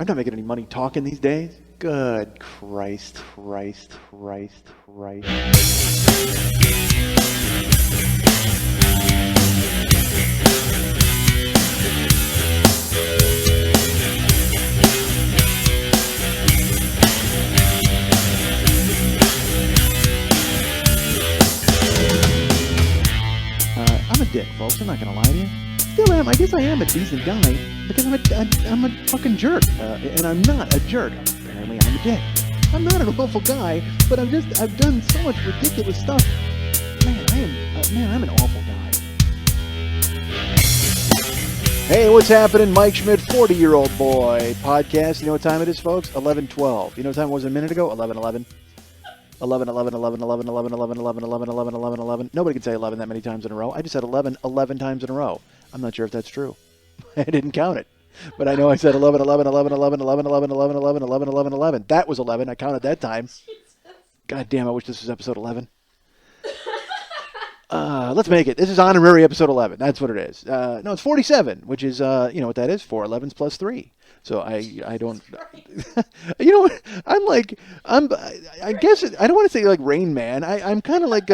I'm not making any money talking these days. Good Christ. I'm a dick, folks. I'm not gonna lie to you. Still am. I guess I am a decent guy because I'm a fucking jerk, and I'm not a jerk. Apparently, I'm a dick. I'm not an awful guy, but I've done so much ridiculous stuff. I'm an awful guy. Hey, what's happening? Mike Schmidt, 40-year-old boy podcast. You know what time it is, folks? 11:12. You know what time it was a minute ago? 11:11. 11. Nobody can say 11 that many times in a row. I just said 11 times in a row. I'm not sure if that's true. I didn't count it. But I know I said 11. That was 11. I counted that time. God damn, I wish this was episode 11. Let's make it. This is honorary episode 11. That's what it is. No, it's 47, which is, you know what that is? 4 11s plus 3. So I don't, you know what? I guess, I don't want to say like Rain Man. I'm kind of like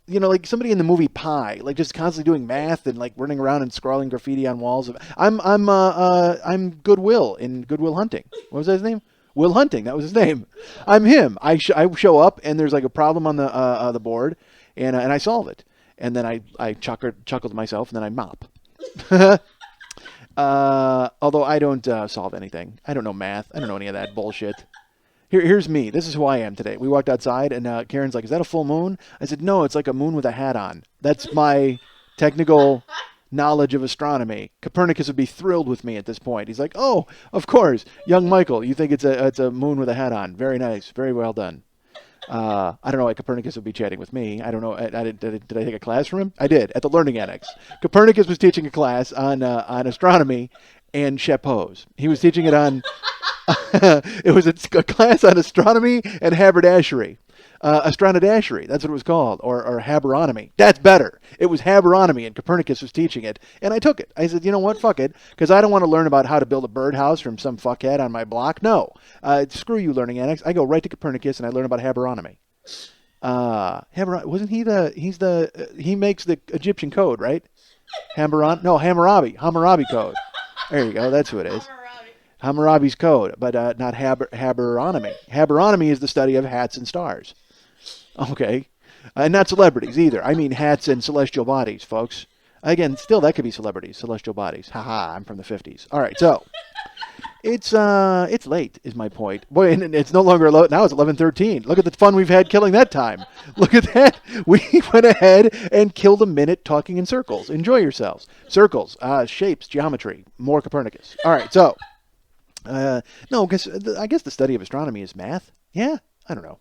you know, like somebody in the movie Pi, like just constantly doing math and like running around and scrawling graffiti on walls. I'm Goodwill in Good Will Hunting. What was his name? Will Hunting. That was his name. I'm him. I show up and there's like a problem on the board and I solve it. And then I chuckled to myself and then I mop. Although I don't solve anything. I don't know math. I don't know any of that bullshit. Here's me. This is who I am today. We walked outside, and Karen's like, is that a full moon? I said, no, it's like a moon with a hat on. That's my technical knowledge of astronomy. Copernicus would be thrilled with me at this point. He's like, oh, of course. Young Michael, you think it's a moon with a hat on. Very nice. Very well done. I don't know why Copernicus would be chatting with me. I don't know. Did I take a class from him? I did, at the Learning Annex. Copernicus was teaching a class on astronomy and chapeaus. He was teaching it on... it was a class on astronomy and haberdashery. Astronodashery, that's what it was called, or haberonomy. That's better. It was haberonomy, and Copernicus was teaching it, and I took it. I said, you know what, fuck it, because I don't want to learn about how to build a birdhouse from some fuckhead on my block. No, screw you, Learning Annex. I go right to Copernicus, and I learn about haberonomy. Wasn't he he makes the Egyptian code, right? Hammurabi code. There you go, that's who it is. Hammurabi's code, but not haberonomy. Haberonomy is the study of hats and stars. Okay. And not celebrities either. I mean hats and celestial bodies, folks. Again, still that could be celebrities, celestial bodies. Haha, I'm from the 50s. All right, so it's late is my point. Boy, and it's no longer now it's 11:13. Look at the fun we've had killing that time. Look at that. We went ahead and killed a minute talking in circles. Enjoy yourselves. Circles, shapes, geometry, more Copernicus. All right, so no, because I guess the study of astronomy is math. Yeah, I don't know.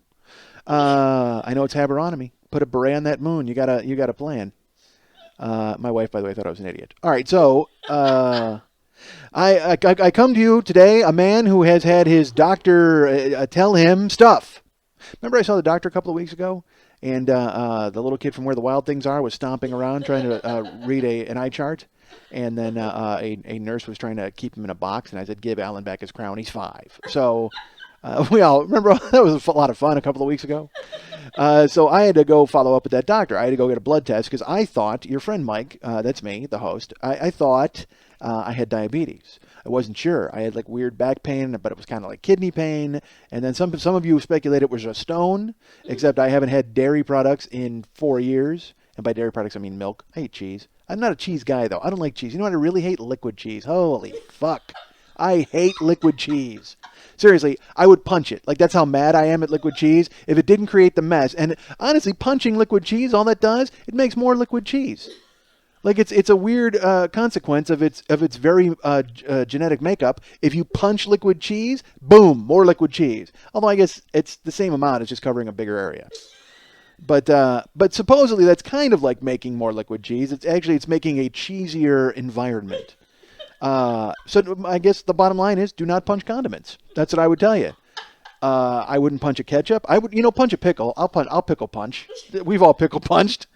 I know it's haberonomy. Put a beret on that moon. You got a plan. My wife, by the way, thought I was an idiot. All right, so I come to you today, a man who has had his doctor tell him stuff. Remember, I saw the doctor a couple of weeks ago, and the little kid from Where the Wild Things Are was stomping around trying to read an eye chart. And then a nurse was trying to keep him in a box, and I said, give Alan back his crown. He's 5. So we all remember that was a lot of fun a couple of weeks ago. So I had to go follow up with that doctor. I had to go get a blood test because I thought, your friend Mike, that's me, the host, I thought I had diabetes. I wasn't sure. I had like weird back pain, but it was kind of like kidney pain. And then some of you speculated it was a stone, except I haven't had dairy products in 4 years. And by dairy products, I mean milk. I hate cheese. I'm not a cheese guy, though. I don't like cheese. You know what I really hate? Liquid cheese. Holy fuck. I hate liquid cheese. Seriously, I would punch it. Like, that's how mad I am at liquid cheese if it didn't create the mess. And honestly, punching liquid cheese, all that does, it makes more liquid cheese. Like, it's a weird consequence of its very genetic makeup. If you punch liquid cheese, boom, more liquid cheese. Although I guess it's the same amount. It's just covering a bigger area. But supposedly that's kind of like making more liquid cheese. It's making a cheesier environment. So I guess the bottom line is do not punch condiments. That's what I would tell you. I wouldn't punch a ketchup. I would, punch a pickle. I'll pickle punch. We've all pickle punched.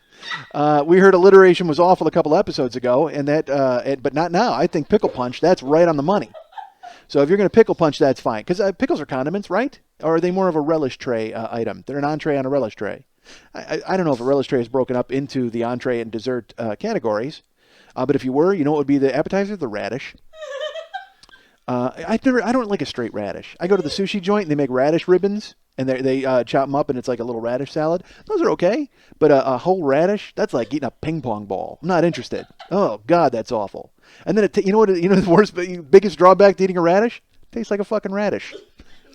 We heard alliteration was awful a couple episodes ago, and that, but not now. I think pickle punch. That's right on the money. So if you're going to pickle punch, that's fine. Because pickles are condiments, right? Or are they more of a relish tray item? They're an entree on a relish tray. I don't know if a relish tray is broken up into the entree and dessert categories. But if you were, you know what would be the appetizer? The radish. I don't like a straight radish. I go to the sushi joint and they make radish ribbons and they chop them up and it's like a little radish salad. Those are okay, but a whole radish, that's like eating a ping pong ball. I'm not interested. Oh God, that's awful. And then you know what? You know the worst, biggest drawback to eating a radish? It tastes like a fucking radish.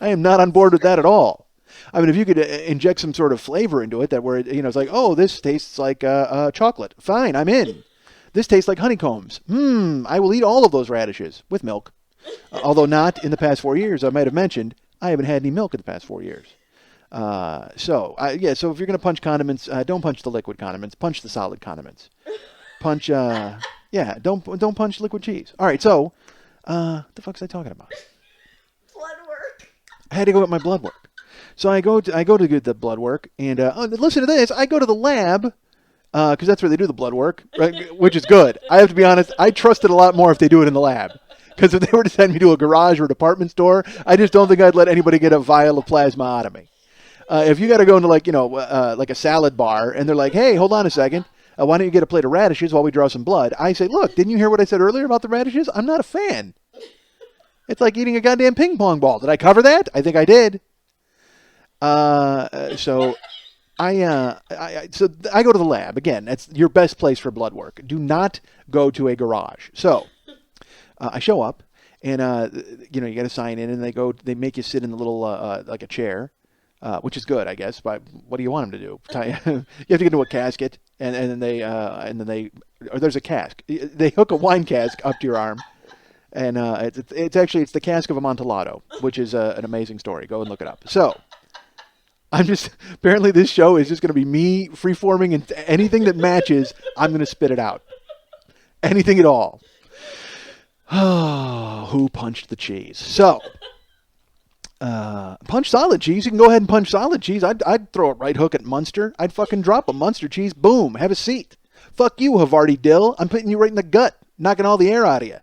I am not on board with that at all. I mean, if you could inject some sort of flavor into it that where it's like, oh, this tastes like chocolate. Fine, I'm in. This tastes like honeycombs. I will eat all of those radishes with milk. Although not in the past 4 years, I might have mentioned, I haven't had any milk in the past 4 years. So if you're going to punch condiments, don't punch the liquid condiments. Punch the solid condiments. Punch, don't punch liquid cheese. All right, so, the fuck was I talking about? Blood work. I had to go get my blood work. So I go to get the blood work, and listen to this. I go to the lab, because that's where they do the blood work, right? Which is good. I have to be honest, I trust it a lot more if they do it in the lab. Because if they were to send me to a garage or a department store, I just don't think I'd let anybody get a vial of plasma out of me. If you got to go into like a salad bar and they're like, hey, hold on a second. Why don't you get a plate of radishes while we draw some blood? I say, look, didn't you hear what I said earlier about the radishes? I'm not a fan. It's like eating a goddamn ping pong ball. Did I cover that? I think I did. So I go to the lab. Again, that's your best place for blood work. Do not go to a garage. So I show up, and you got to sign in, and they make you sit in the little like a chair, which is good, I guess. But what do you want them to do? You have to get into a casket, and then there's a cask. They hook a wine cask up to your arm, and it's the cask of Amontillado, which is an amazing story. Go and look it up. So apparently this show is just going to be me freeforming, and anything that matches, I'm going to spit it out. Anything at all. Oh, who punched the cheese? So, punch solid cheese. You can go ahead and punch solid cheese. I'd throw a right hook at Munster. I'd fucking drop a Munster cheese. Boom. Have a seat. Fuck you, Havarti Dill. I'm putting you right in the gut, knocking all the air out of you.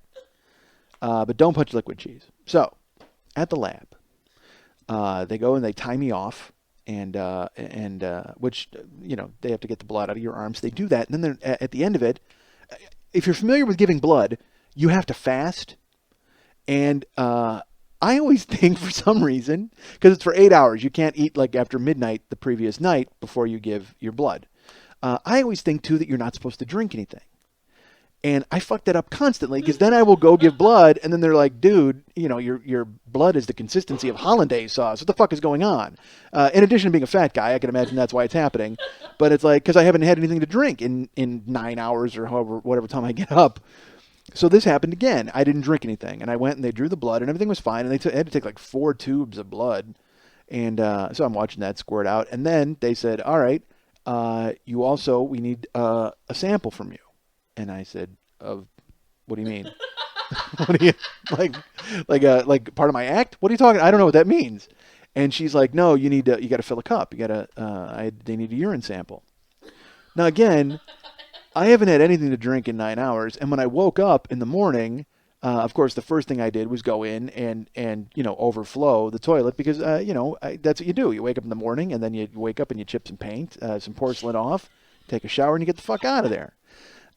But don't punch liquid cheese. So, at the lab, they go and they tie me off, and which they have to get the blood out of your arms. They do that, and then at the end of it, if you're familiar with giving blood, you have to fast, and I always think for some reason, because it's for 8 hours, you can't eat like after midnight the previous night before you give your blood. I always think too that you're not supposed to drink anything, and I fuck that up constantly because then I will go give blood, and then they're like, "Dude, your blood is the consistency of hollandaise sauce. What the fuck is going on?" In addition to being a fat guy, I can imagine that's why it's happening. But it's like because I haven't had anything to drink in 9 hours or whatever time I get up. So this happened again. I didn't drink anything, and I went and they drew the blood, and everything was fine. And they had to take like 4 tubes of blood, and so I'm watching that squirt out. And then they said, "All right, we need a sample from you." And I said, "What do you mean? What do you like part of my act? What are you talking? I don't know what that means." And she's like, "No, you got to fill a cup. They need a urine sample." Now again, I haven't had anything to drink in 9 hours, and when I woke up in the morning, of course, the first thing I did was go in and overflow the toilet because that's what you do. You wake up in the morning, and then you wake up and you chip some paint, some porcelain off, take a shower, and you get the fuck out of there.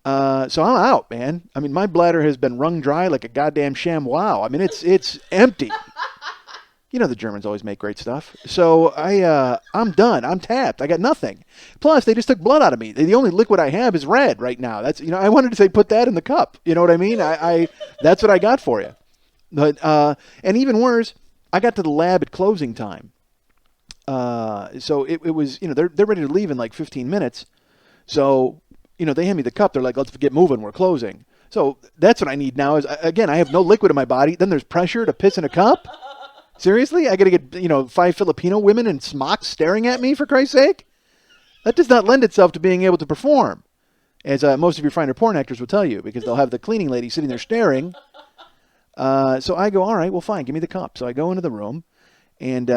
So I'm out, man. I mean, my bladder has been wrung dry like a goddamn ShamWow. I mean, it's empty. The Germans always make great stuff. So I'm done. I'm tapped. I got nothing. Plus, they just took blood out of me. The only liquid I have is red right now. That's I wanted to say put that in the cup. You know what I mean? I that's what I got for you. But and even worse, I got to the lab at closing time. So it was they're ready to leave in like 15 minutes. So they hand me the cup. They're like, let's get moving. We're closing. So that's what I need now. Is again, I have no liquid in my body. Then there's pressure to piss in a cup. Seriously? I got to get, 5 Filipino women in smocks staring at me, for Christ's sake? That does not lend itself to being able to perform, as most of your finer porn actors will tell you, because they'll have the cleaning lady sitting there staring. So I go, all right, well, fine, give me the cup. So I go into the room, and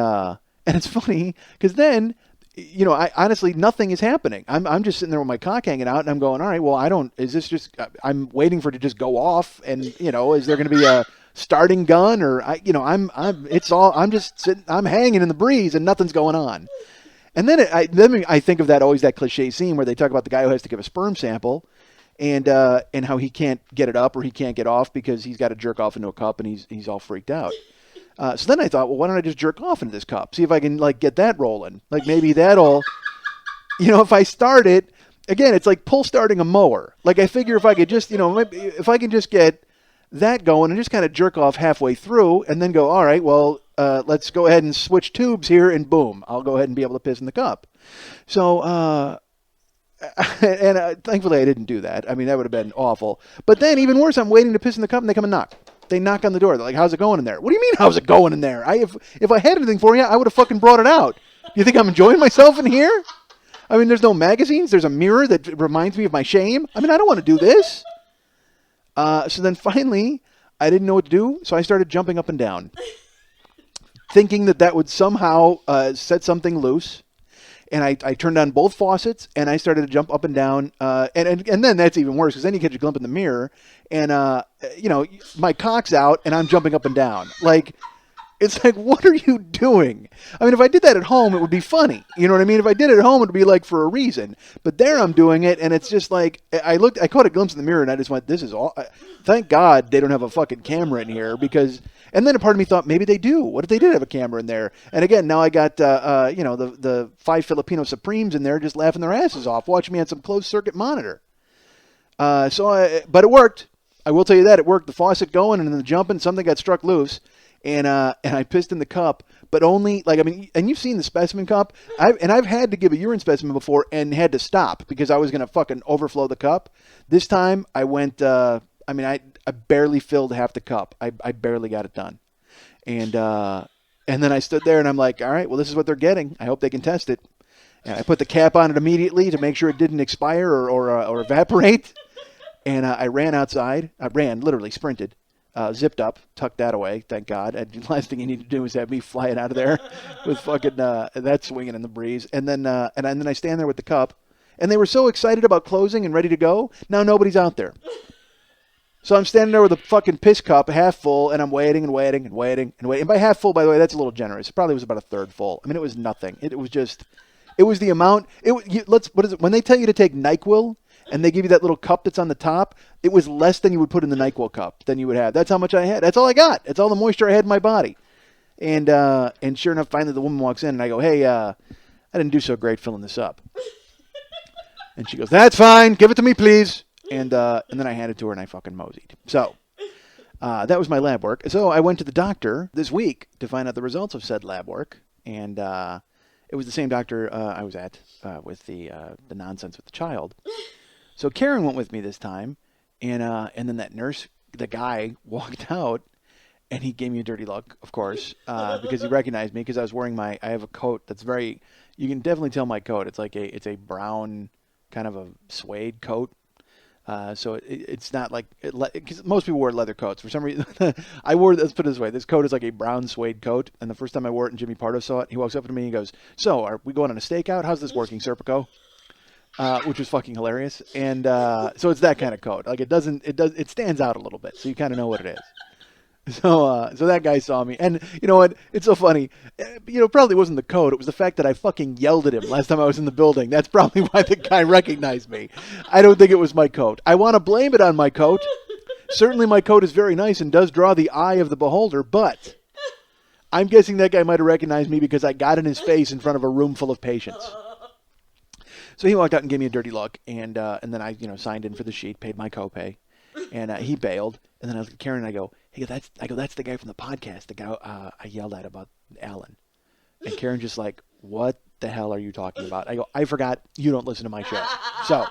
it's funny, because then, I honestly, nothing is happening. I'm just sitting there with my cock hanging out, and I'm going, all right, well, I'm waiting for it to just go off, and, is there going to be starting gun, or I'm just sitting, I'm hanging in the breeze and nothing's going on. And then I think of that always that cliche scene where they talk about the guy who has to give a sperm sample, and how he can't get it up or he can't get off because he's got to jerk off into a cup and he's all freaked out. So then I thought, well, why don't I just jerk off into this cup? See if I can like get that rolling. Like maybe that'll, if I start it. Again, it's like pull starting a mower. Like I figure if I could just, if I can just get that going and just kind of jerk off halfway through and then go, all right, well, let's go ahead and switch tubes here and boom, I'll go ahead and be able to piss in the cup. So, thankfully I didn't do that. I mean, that would have been awful. But then even worse, I'm waiting to piss in the cup and they come and knock. They knock on the door. They're like, how's it going in there? What do you mean, how's it going in there? If I had anything for you, I would have fucking brought it out. You think I'm enjoying myself in here? I mean, there's no magazines. There's a mirror that reminds me of my shame. I mean, I don't want to do this. So then finally, I didn't know what to do, so I started jumping up and down, thinking that would somehow set something loose. And I turned on both faucets, and I started to jump up and down. And then that's even worse, because then you catch a glimpse in the mirror, and, my cock's out, and I'm jumping up and down. Like... It's like, what are you doing? I mean, if I did that at home, it would be funny. You know what I mean? If I did it at home, it would be like for a reason. But there I'm doing it, and it's just like, I caught a glimpse in the mirror, and I just went, this is all, thank God they don't have a fucking camera in here, because, and then a part of me thought, maybe they do. What if they did have a camera in there? And again, now I got, the 5 Filipino Supremes in there just laughing their asses off, watching me on some closed circuit monitor. But it worked. I will tell you that, it worked. The faucet going, and then the jumping, something got struck loose. And I pissed in the cup, but only and you've seen the specimen cup. I've had to give a urine specimen before and had to stop because I was gonna fucking overflow the cup. This time I went. I barely filled half the cup. I barely got it done, and then I stood there and I'm like, all right, well this is what they're getting. I hope they can test it. And I put the cap on it immediately to make sure it didn't expire or evaporate. And I ran outside. I ran, literally sprinted. Zipped up, tucked that away, thank God. And the last thing you need to do is have me flying out of there with fucking that swinging in the breeze. And then I stand there with the cup, and they were so excited about closing and ready to go. Now nobody's out there. So I'm standing there with a fucking piss cup, half full, and I'm waiting and waiting and waiting and waiting. And by half full, by the way, that's a little generous. It probably was about a third full. I mean, it was nothing. It was the amount. What is it? When they tell you to take NyQuil, and they give you that little cup that's on the top, it was less than you would put in the NyQuil cup than you would have. That's how much I had. That's all I got. That's all the moisture I had in my body. And sure enough, finally the woman walks in, and I go, hey, I didn't do so great filling this up. And she goes, that's fine. Give it to me, please. And then I handed it to her, and I fucking moseyed. So that was my lab work. So I went to the doctor this week to find out the results of said lab work. And it was the same doctor I was at with the nonsense with the child. So Karen went with me this time, and then that nurse, the guy, walked out, and he gave me a dirty look, of course, because he recognized me because I was wearing I have a coat that's very, you can definitely tell my coat. It's like it's a brown kind of a suede coat. So it's not like, because most people wear leather coats. For some reason, let's put it this way, this coat is like a brown suede coat, and the first time I wore it and Jimmy Pardo saw it, he walks up to me and he goes, so are we going on a stakeout? How's this working, Serpico? Which was fucking hilarious. And so it's that kind of coat. Like it stands out a little bit, so you kind of know what it is. So that guy saw me, and you know what? It's so funny. Probably wasn't the coat. It was the fact that I fucking yelled at him last time I was in the building. That's probably why the guy recognized me. I don't think it was my coat. I want to blame it on my coat. Certainly my coat is very nice and does draw the eye of the beholder, but I'm guessing that guy might have recognized me because I got in his face in front of a room full of patients. So he walked out and gave me a dirty look, and then I signed in for the sheet, paid my copay, and he bailed. And then I was like, Karen, I go, that's the guy from the podcast, the guy I yelled at about Alan. And Karen just like, what the hell are you talking about? I go, I forgot you don't listen to my show. So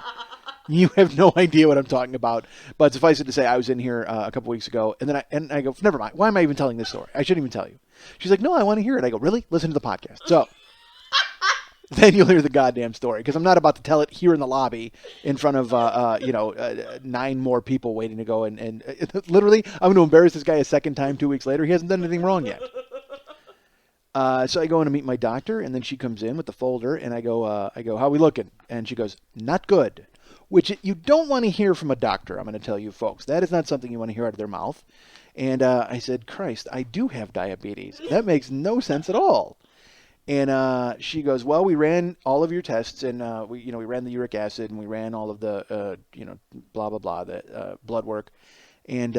you have no idea what I'm talking about. But suffice it to say, I was in here a couple weeks ago, and then I go, never mind. Why am I even telling this story? I shouldn't even tell you. She's like, no, I want to hear it. I go, really? Listen to the podcast. So then you'll hear the goddamn story, because I'm not about to tell it here in the lobby in front of 9 more people waiting to go, and literally I'm going to embarrass this guy a second time 2 weeks later. He hasn't done anything wrong yet. So I go in to meet my doctor, and then she comes in with the folder, and I go, how we looking? And she goes, not good, which you don't want to hear from a doctor. I'm going to tell you folks, that is not something you want to hear out of their mouth. And I said, Christ, I do have diabetes. That makes no sense at all. And she goes, well, we ran all of your tests, and we ran the uric acid, and we ran all of the blah blah blah, the blood work, and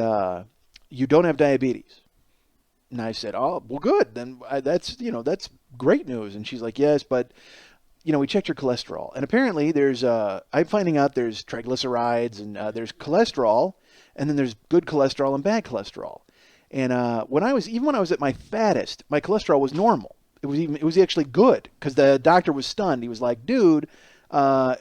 you don't have diabetes. And I said, oh, well, good. Then that's great news. And she's like, yes, but we checked your cholesterol, and apparently I'm finding out there's triglycerides, and there's cholesterol, and then there's good cholesterol and bad cholesterol. And when I was at my fattest, my cholesterol was normal. It was actually good, because the doctor was stunned. He was like, dude, I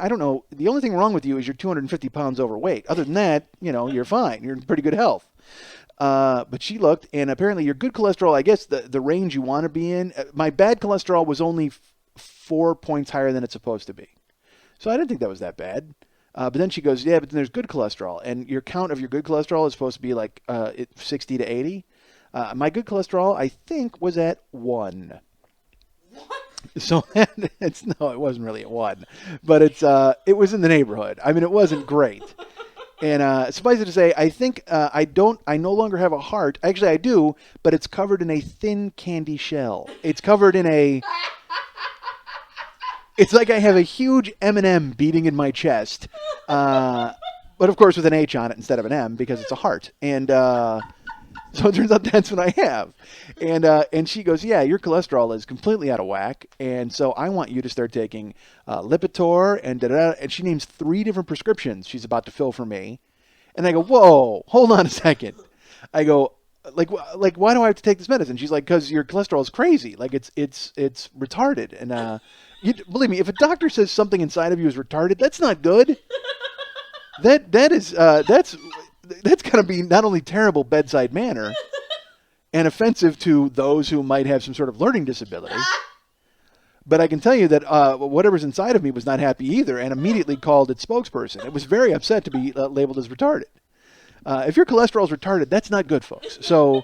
don't know. The only thing wrong with you is you're 250 pounds overweight. Other than that, you're fine. You're in pretty good health. But she looked, and apparently your good cholesterol, I guess the range you want to be in, my bad cholesterol was only 4 points higher than it's supposed to be. So I didn't think that was that bad. But then she goes, yeah, but then there's good cholesterol, and your count of your good cholesterol is supposed to be like 60 to 80. My good cholesterol, I think, was at 1. What? So no, it wasn't really at 1, but it was in the neighborhood. I mean, it wasn't great. And suffice it to say, I think I no longer have a heart. Actually, I do, but it's covered in a thin candy shell. It's covered in a. It's like I have a huge M&M beating in my chest, but of course with an H on it instead of an M, because it's a heart. And so it turns out that's what I have. And she goes, yeah, your cholesterol is completely out of whack, and so I want you to start taking Lipitor and da-da-da. And she names 3 different prescriptions she's about to fill for me. And I go, whoa, hold on a second. I go, like why do I have to take this medicine? She's like, because your cholesterol is crazy. Like it's retarded. And believe me, if a doctor says something inside of you is retarded, that's not good. That's going to be not only terrible bedside manner and offensive to those who might have some sort of learning disability, but I can tell you that whatever's inside of me was not happy either, and immediately called its spokesperson. It was very upset to be labeled as retarded. If your cholesterol is retarded, that's not good, folks. So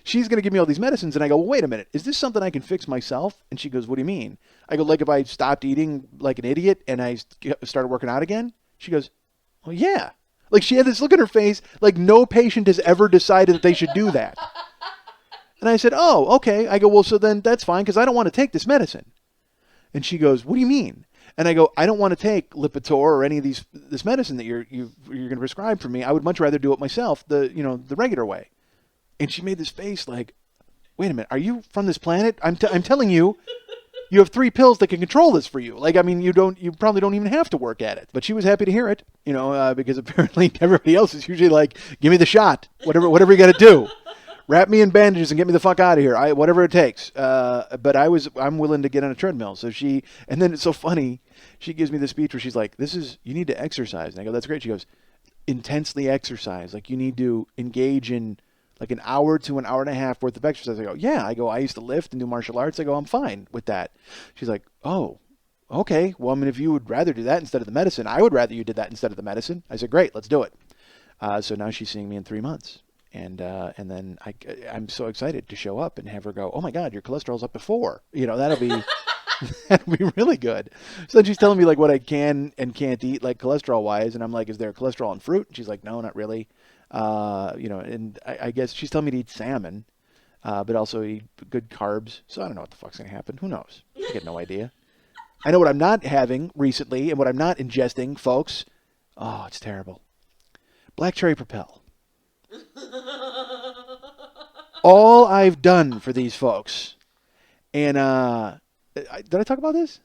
she's going to give me all these medicines, and I go, well, wait a minute. Is this something I can fix myself? And she goes, what do you mean? I go, like if I stopped eating like an idiot and I started working out again? She goes, well, yeah. Like she had this look in her face like no patient has ever decided that they should do that. And I said, oh, okay. I go, well, so then that's fine, because I don't want to take this medicine. And she goes, what do you mean? And I go, I don't want to take Lipitor or any of this medicine that you're going to prescribe for me. I would much rather do it myself, the regular way. And she made this face like, wait a minute, are you from this planet? I'm telling you, you have 3 pills that can control this for you. Like, I mean, you probably don't even have to work at it. But she was happy to hear it, because apparently everybody else is usually like, give me the shot, whatever you got to do. Wrap me in bandages and get me the fuck out of here. Whatever it takes. But I'm willing to get on a treadmill. So and then it's so funny. She gives me the speech where she's like, you need to exercise. And I go, that's great. She goes, intensely exercise. Like you need to engage in like an hour to an hour and a half worth of exercise. I go, yeah. I used to lift and do martial arts. I go, I'm fine with that. She's like, oh, okay. Well, I mean, if you would rather do that instead of the medicine, I would rather you did that instead of the medicine. I said, great, let's do it. So now she's seeing me in 3 months. And then I'm so excited to show up and have her go, oh my God, your cholesterol's up to 4. That'll be really good. So then she's telling me like what I can and can't eat, like cholesterol wise. And I'm like, is there cholesterol in fruit? And she's like, no, not really. And I guess she's telling me to eat salmon, but also eat good carbs. So I don't know what the fuck's going to happen. Who knows? I get no idea. I know what I'm not having recently and what I'm not ingesting, folks. Oh, it's terrible. Black cherry Propel. All I've done for these folks. And did I talk about this?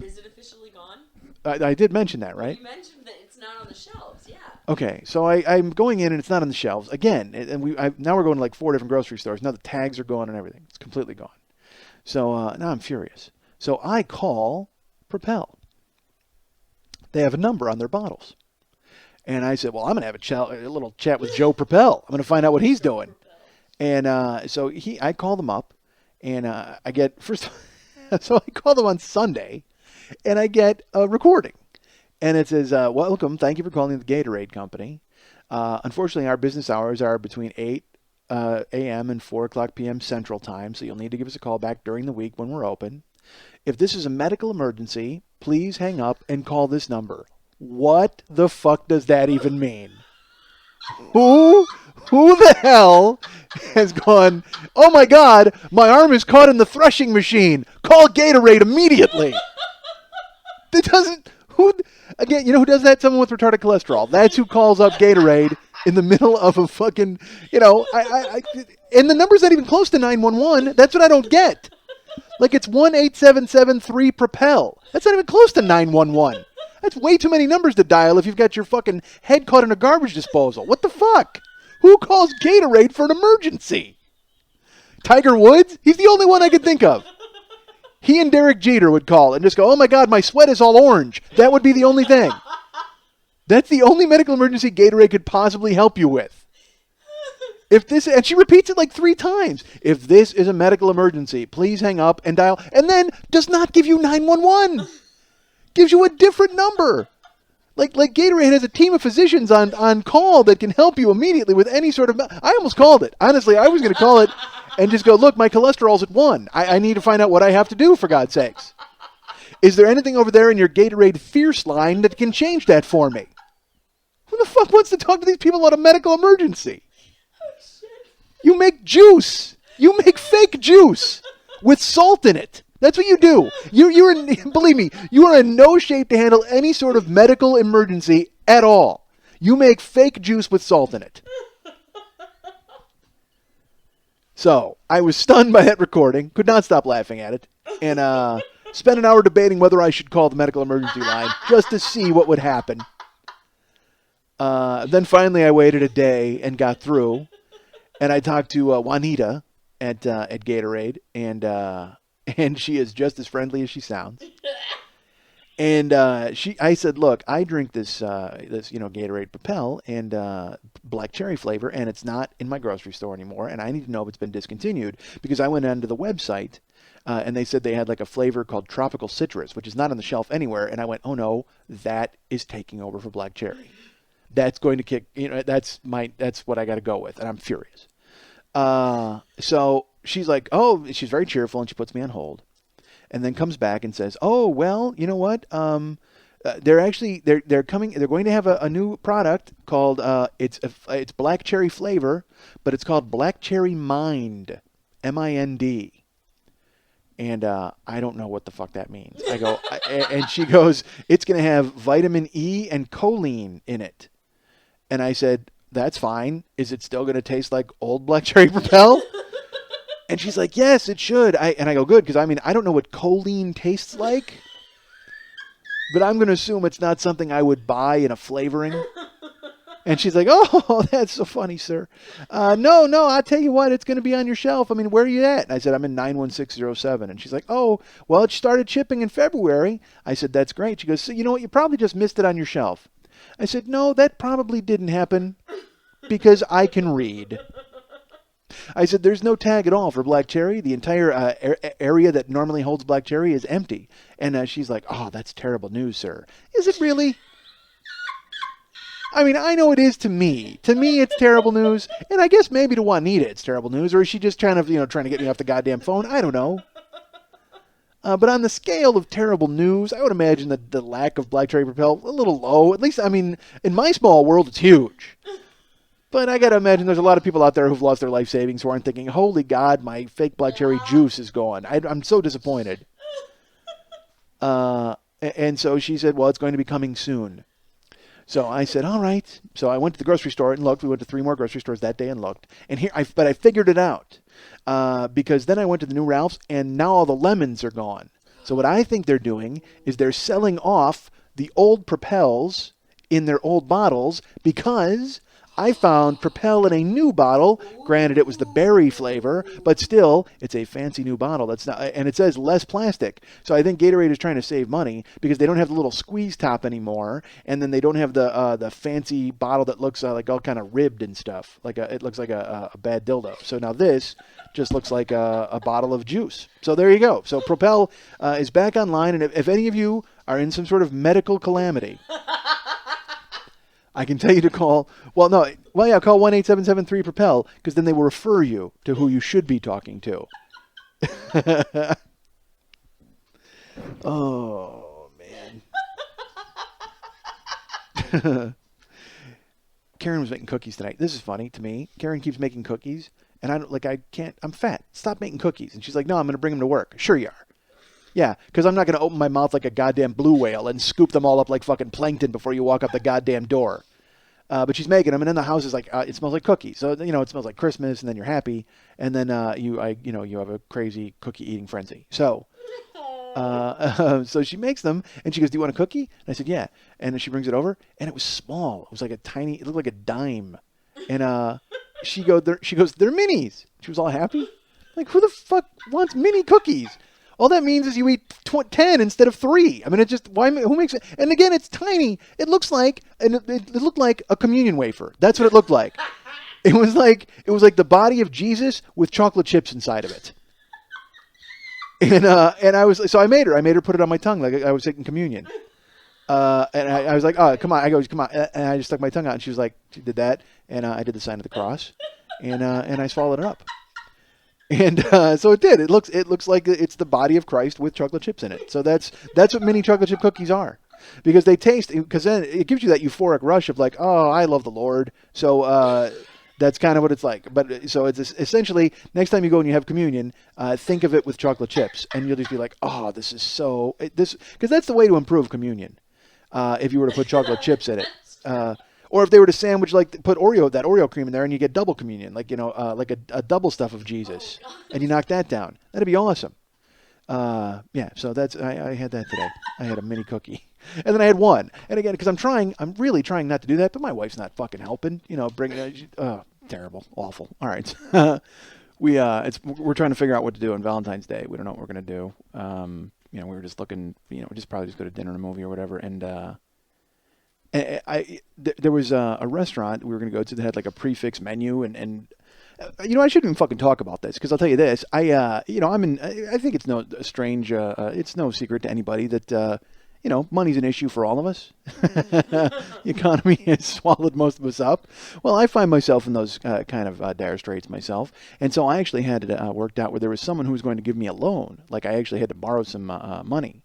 Is it officially gone? I did mention that, right? You mentioned that it's not on the shelves, yeah. Okay, so I'm going in and it's not on the shelves again, and now we're going to like 4 different grocery stores. Now the tags are gone and everything; it's completely gone. So now I'm furious. So I call Propel. They have a number on their bottles, and I said, "Well, I'm going to have a little chat with Joe Propel. I'm going to find out what he's doing." And so I call them up, and I get first. So I call them on Sunday, and I get a recording. And it says, welcome, thank you for calling the Gatorade Company. Unfortunately, our business hours are between 8 a.m. and 4 o'clock p.m. Central Time, so you'll need to give us a call back during the week when we're open. If this is a medical emergency, please hang up and call this number. What the fuck does that even mean? Who the hell has gone, oh my God, my arm is caught in the threshing machine. Call Gatorade immediately. That doesn't, who, again, you know who does that? Someone with retarded cholesterol. That's who calls up Gatorade in the middle of a fucking, and the number's not even close to 911. That's what I don't get. Like it's 1-877-3-PROPEL. That's not even close to 911. That's way too many numbers to dial if you've got your fucking head caught in a garbage disposal. What the fuck? Who calls Gatorade for an emergency? Tiger Woods? He's the only one I could think of. He and Derek Jeter would call and just go, oh my God, my sweat is all orange. That would be the only thing. That's the only medical emergency Gatorade could possibly help you with. If this, and she repeats it like 3 times. If this is a medical emergency, please hang up and dial, and then does not give you 911. Gives you a different number. Like Gatorade has a team of physicians on call that can help you immediately with any sort of... I almost called it. Honestly, I was going to call it and just go, look, my cholesterol's at 1. I need to find out what I have to do, for God's sakes. Is there anything over there in your Gatorade Fierce line that can change that for me? Who the fuck wants to talk to these people about a medical emergency? Oh, shit. You make juice. You make fake juice with salt in it. That's what you do. You're in, believe me, you are in no shape to handle any sort of medical emergency at all. You make fake juice with salt in it. So, I was stunned by that recording, could not stop laughing at it, and spent an hour debating whether I should call the medical emergency line just to see what would happen. Then finally I waited a day and got through, and I talked to Juanita at Gatorade, and she is just as friendly as she sounds. And I said, look, I drink this Gatorade Propel and black cherry flavor, and it's not in my grocery store anymore, and I need to know if it's been discontinued, because I went onto the website, and they said they had like a flavor called Tropical Citrus, which is not on the shelf anywhere, and I went, oh no, that is taking over for black cherry. That's going to kick, that's what I got to go with, and I'm furious. So she's like, oh, she's very cheerful, and she puts me on hold, and then comes back and says, oh, well, you know what? They're going to have a new product called, it's black cherry flavor, but it's called Black Cherry Mind, M-I-N-D. And I don't know what the fuck that means. I go, and she goes, it's going to have vitamin E and choline in it. And I said, that's fine. Is it still going to taste like old Black Cherry Propel? And she's like, yes, it should. And I go, good, because I don't know what choline tastes like. But I'm going to assume it's not something I would buy in a flavoring. And she's like, oh, that's so funny, sir. No, I'll tell you what, it's going to be on your shelf. Where are you at? And I said, I'm in 91607. And she's like, oh, well, it started shipping in February. I said, that's great. She goes, so you know what, you probably just missed it on your shelf. I said, no, that probably didn't happen because I can read. I said, there's no tag at all for black cherry. The entire area that normally holds black cherry is empty. And she's like, oh, that's terrible news, sir. Is it really? I know it is to me. To me, it's terrible news. And I guess maybe to Juanita, it's terrible news. Or is she just trying to get me off the goddamn phone? I don't know. But on the scale of terrible news, I would imagine that the lack of black cherry Propel a little low. At least, in my small world, it's huge. But I got to imagine there's a lot of people out there who've lost their life savings who aren't thinking, holy God, my fake black cherry juice is gone. I'm so disappointed. And so she said, well, it's going to be coming soon. So I said, all right. So I went to the grocery store and looked. We went to 3 more grocery stores that day and looked. And but I figured it out. Because then I went to the new Ralph's and now all the lemons are gone. So what I think they're doing is they're selling off the old Propels in their old bottles because I found Propel in a new bottle. Granted, it was the berry flavor, but still, it's a fancy new bottle. That's not, and it says less plastic. So I think Gatorade is trying to save money because they don't have the little squeeze top anymore, and then they don't have the fancy bottle that looks like all kind of ribbed and stuff. It looks like a bad dildo. So now this just looks like a bottle of juice. So there you go. So Propel is back online, and if any of you are in some sort of medical calamity, I can tell you to call, call 1-877-3-PROPEL, because then they will refer you to who you should be talking to. Oh, man. Karen was making cookies tonight. This is funny to me. Karen keeps making cookies, and I'm fat. Stop making cookies. And she's like, no, I'm going to bring them to work. Sure you are. Yeah, because I'm not going to open my mouth like a goddamn blue whale and scoop them all up like fucking plankton before you walk up the goddamn door. But she's making them, and then the house is like, it smells like cookies. So, it smells like Christmas, and then you're happy, and then you have a crazy cookie eating frenzy. So, so she makes them, and she goes, do you want a cookie? And I said, yeah. And then she brings it over, and it was small. It was like it looked like a dime. And she goes, they're minis. She was all happy. Like, who the fuck wants mini cookies? All that means is you eat 10 instead of 3. I mean, who makes it? And again, it's tiny. It looks like, it looked like a communion wafer. That's what it looked like. It was like the body of Jesus with chocolate chips inside of it. And I made her put it on my tongue like I was taking communion. And I was like, oh, come on. I goes, come on. And I just stuck my tongue out, and she did that. And I did the sign of the cross, and I swallowed it up. And so it did. It looks like it's the body of Christ with chocolate chips in it. So that's what mini chocolate chip cookies are, because they taste. Because then it gives you that euphoric rush of like, oh, I love the Lord. So that's kind of what it's like. But so it's essentially next time you go and you have communion, think of it with chocolate chips, and you'll just be like, oh, this is so because that's the way to improve communion. If you were to put chocolate chips in it. Or if they were to sandwich, like put that Oreo cream in there, and you get double communion, like like a double stuff of Jesus, and you knock that down. That'd be awesome. Yeah. So I had that today. I had a mini cookie, and then I had one. And again, because I'm really trying not to do that, but my wife's not fucking helping. Terrible, awful. All right. We're trying to figure out what to do on Valentine's Day. We don't know what we're gonna do. We were just looking. Probably just go to dinner and a movie or whatever, and. There was a restaurant we were going to go to that had like a prefix menu, and I shouldn't even fucking talk about this, because I'll tell you this. I think it's no strange, it's no secret to anybody that, money's an issue for all of us. The economy has swallowed most of us up. Well, I find myself in those kind of dire straits myself. And so I actually had it worked out where there was someone who was going to give me a loan. Like I actually had to borrow some money.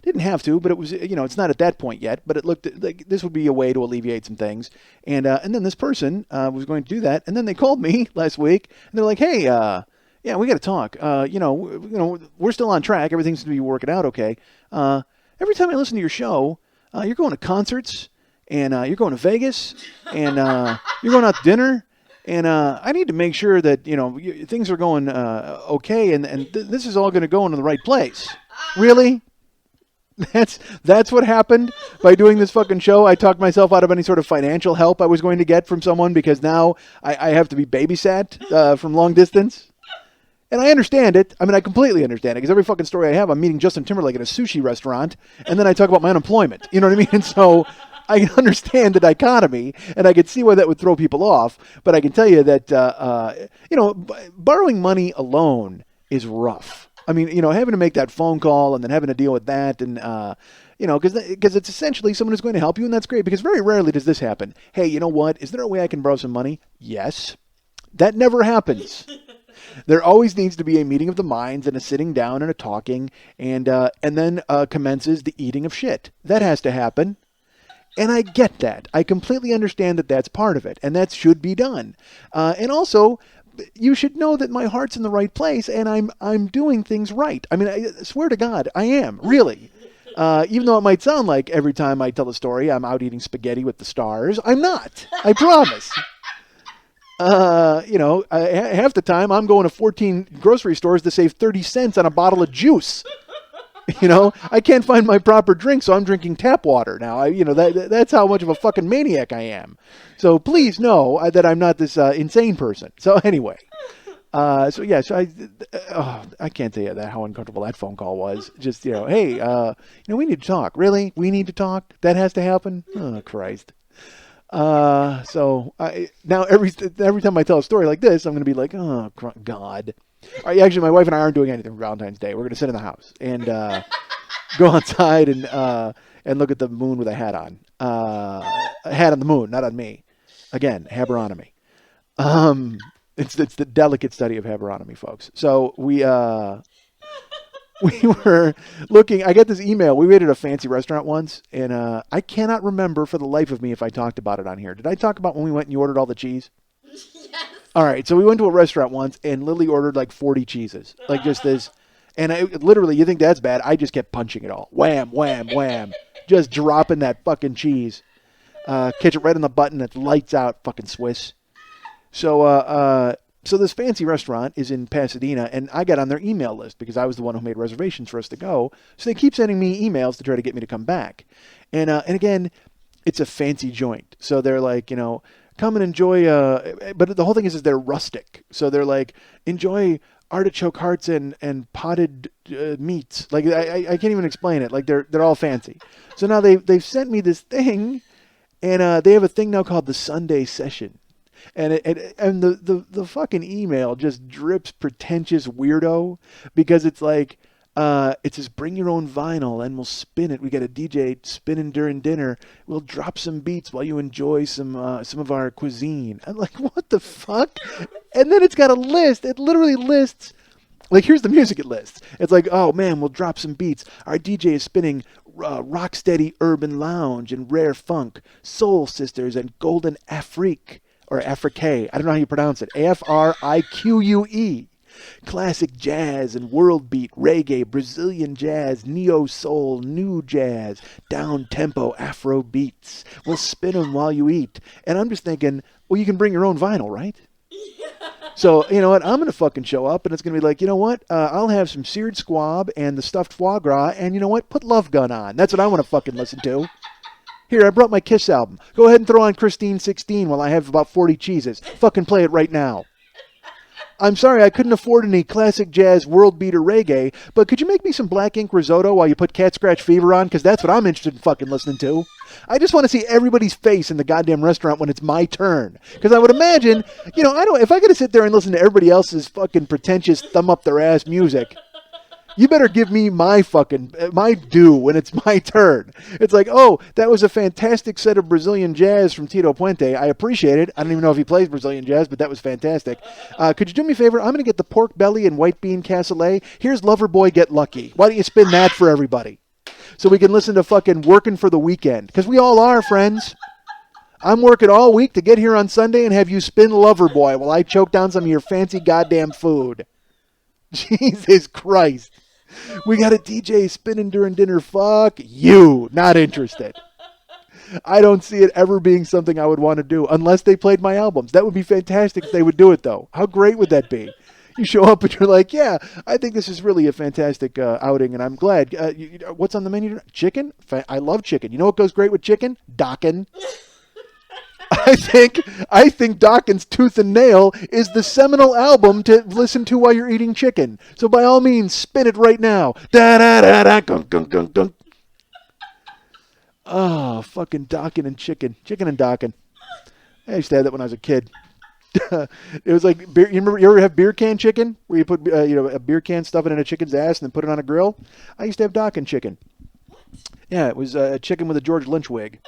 Didn't have to, but it was, it's not at that point yet, but it looked like this would be a way to alleviate some things. And then this person was going to do that. And then they called me last week, and they're like, hey, yeah, we got to talk. We're still on track. Everything seems to be working out okay. Every time I listen to your show, you're going to concerts, and you're going to Vegas, and you're going out to dinner, and I need to make sure that things are going okay, and this is all going to go into the right place. Really? That's what happened by doing this fucking show. I talked myself out of any sort of financial help I was going to get from someone, because now I have to be babysat from long distance. And I understand it. I mean, I completely understand it, because every fucking story I have, I'm meeting Justin Timberlake at a sushi restaurant, and then I talk about my unemployment. You know what I mean? And so I understand the dichotomy, and I could see why that would throw people off. But I can tell you that, borrowing money alone is rough. I mean, having to make that phone call and then having to deal with that, and because it's essentially someone who's going to help you, and that's great, because very rarely does this happen. Hey, you know what? Is there a way I can borrow some money? Yes. That never happens. There always needs to be a meeting of the minds and a sitting down and a talking, and then commences the eating of shit. That has to happen. And I get that. I completely understand that that's part of it, and that should be done. And also, you should know that my heart's in the right place, and I'm doing things right. I mean, I swear to God, I am, really. Even though it might sound like every time I tell the story I'm out eating spaghetti with the stars, I'm not. I promise. Half the time I'm going to 14 grocery stores to save 30 cents on a bottle of juice. I can't find my proper drink, so I'm drinking tap water now. That's how much of a fucking maniac I am. So please know that I'm not this insane person. So anyway, I can't tell you how uncomfortable that phone call was. Just, hey, we need to talk. Really? We need to talk? That has to happen? Oh, Christ. So now every time I tell a story like this, I'm going to be like, oh God. Actually, my wife and I aren't doing anything for Valentine's Day. We're going to sit in the house and go outside and look at the moon with a hat on. A hat on the moon, not on me. Again, haberonomy. It's the delicate study of haberonomy, folks. So we we were looking. I got this email. We waited at a fancy restaurant once, and I cannot remember for the life of me if I talked about it on here. Did I talk about when we went and you ordered all the cheese? Yes. All right, so we went to a restaurant once, and Lily ordered like 40 cheeses, like just this. And literally, you think that's bad? I just kept punching it all. Wham, wham, wham. Just dropping that fucking cheese. Catch it right on the button. It lights out, fucking Swiss. So this fancy restaurant is in Pasadena, and I got on their email list because I was the one who made reservations for us to go. So they keep sending me emails to try to get me to come back. And again, it's a fancy joint. So they're like, come and enjoy. But the whole thing is they're rustic. So they're like, enjoy artichoke hearts and potted meats. Like I can't even explain it. Like they're all fancy. So now they've sent me this thing, and they have a thing now called the Sunday Session. And the fucking email just drips pretentious weirdo because it's like it says bring your own vinyl and we'll spin it. We got a DJ spinning during dinner. We'll drop some beats while you enjoy some of our cuisine. I'm like, what the fuck? And then it's got a list. It literally lists. Like, here's the music it lists. It's like, oh, man, we'll drop some beats. Our DJ is spinning rocksteady urban lounge and rare funk, Soul Sisters and Golden Afrique. Or Afrique. I don't know how you pronounce it. Afrique. Classic jazz and world beat, reggae, Brazilian jazz, neo-soul, new jazz, down-tempo Afro beats. We'll spin them while you eat. And I'm just thinking, well, you can bring your own vinyl, right? So, you know what? I'm going to fucking show up, and it's going to be like, you know what? I'll have some seared squab and the stuffed foie gras, and you know what? Put Love Gun on. That's what I want to fucking listen to. Here, I brought my Kiss album. Go ahead and throw on Christine 16 while I have about 40 cheeses. Fucking play it right now. I'm sorry, I couldn't afford any classic jazz world beater reggae, but could you make me some black ink risotto while you put Cat Scratch Fever on? Because that's what I'm interested in fucking listening to. I just want to see everybody's face in the goddamn restaurant when it's my turn. Because I would imagine, if I got to sit there and listen to everybody else's fucking pretentious thumb up their ass music, you better give me my due when it's my turn. It's like, oh, that was a fantastic set of Brazilian jazz from Tito Puente. I appreciate it. I don't even know if he plays Brazilian jazz, but that was fantastic. Could you do me a favor? I'm going to get the pork belly and white bean cassoulet. Here's Loverboy Get Lucky. Why don't you spin that for everybody? So we can listen to fucking Working for the Weekend. Because we all are, friends. I'm working all week to get here on Sunday and have you spin Loverboy while I choke down some of your fancy goddamn food. Jesus Christ. We got a DJ spinning during dinner. Fuck you. Not interested. I don't see it ever being something I would want to do unless they played my albums. That would be fantastic if they would do it, though. How great would that be? You show up and you're like, yeah, I think this is really a fantastic outing, and I'm glad. What's on the menu? Chicken? I love chicken. You know what goes great with chicken? Dockin'. I think Dawkins' Tooth and Nail is the seminal album to listen to while you're eating chicken. So by all means, spin it right now. Da da da da gunk gunk gunk gunk. Oh, fucking Dawkins and chicken and Dawkins. I used to have that when I was a kid. It was like beer. You ever have beer can chicken where you put a beer can, stuff it in a chicken's ass, and then put it on a grill? I used to have Dawkins chicken. Yeah, it was a chicken with a George Lynch wig.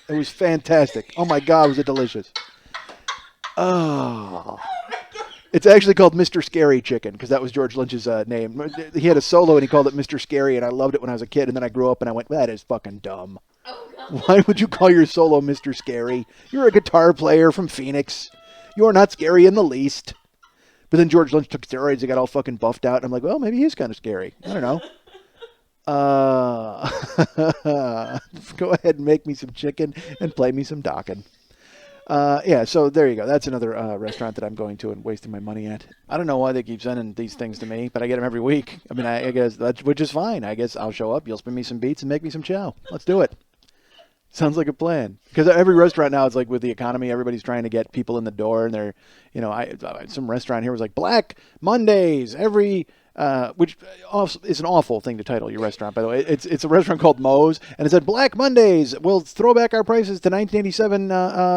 It was fantastic. Oh my God, was it delicious. Oh. It's actually called Mr. Scary Chicken because that was George Lynch's name. He had a solo and he called it Mr. Scary, and I loved it when I was a kid. And then I grew up and I went, that is fucking dumb. Oh, God. Why would you call your solo Mr. Scary? You're a guitar player from Phoenix. You're not scary in the least. But then George Lynch took steroids and got all fucking buffed out. And I'm like, well, maybe he's kind of scary. I don't know. Go ahead and make me some chicken and play me some Dawkins. Yeah, so there you go. That's another restaurant that I'm going to and wasting my money at. I don't know why they keep sending these things to me, but I get them every week. I mean, I guess which is fine. I guess I'll show up. You'll spin me some beats and make me some chow. Let's do it. Sounds like a plan. Because every restaurant now is like with the economy, everybody's trying to get people in the door, and they're, some restaurant here was like Black Mondays every. Which is an awful thing to title your restaurant, by the way. It's a restaurant called Moe's, and it said Black Mondays. We'll throw back our prices to 1987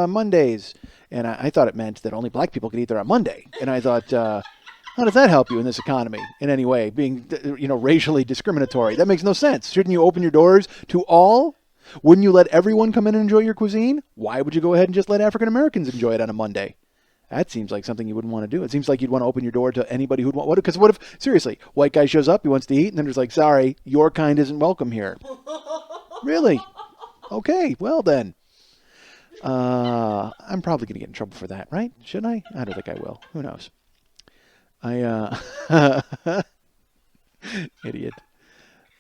Mondays. And I thought it meant that only black people could eat there on Monday. And I thought, how does that help you in this economy in any way, being racially discriminatory? That makes no sense. Shouldn't you open your doors to all? Wouldn't you let everyone come in and enjoy your cuisine? Why would you go ahead and just let African Americans enjoy it on a Monday? That seems like something you wouldn't want to do. It seems like you'd want to open your door to anybody who'd want. Because what if, seriously, white guy shows up, he wants to eat, and then there's like, sorry, your kind isn't welcome here. Really? Okay, well then. I'm probably going to get in trouble for that, right? Should I? I don't think I will. Who knows? Idiot.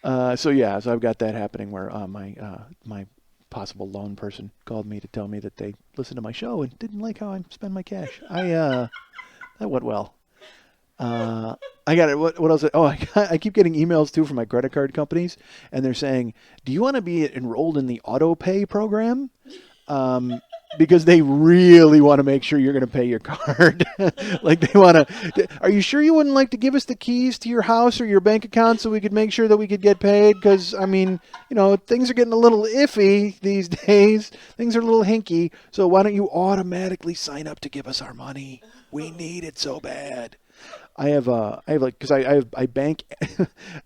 So I've got that happening where my possible loan person called me to tell me that they listened to my show and didn't like how I spend my cash. That went well. I got it. What else? Oh, I keep getting emails too from my credit card companies, and they're saying, "Do you want to be enrolled in the auto pay program?" Because they really want to make sure you're going to pay your card. Like they want to. Are you sure you wouldn't like to give us the keys to your house or your bank account so we could make sure that we could get paid? Because I mean, things are getting a little iffy these days. Things are a little hinky. So why don't you automatically sign up to give us our money? We need it so bad. I bank.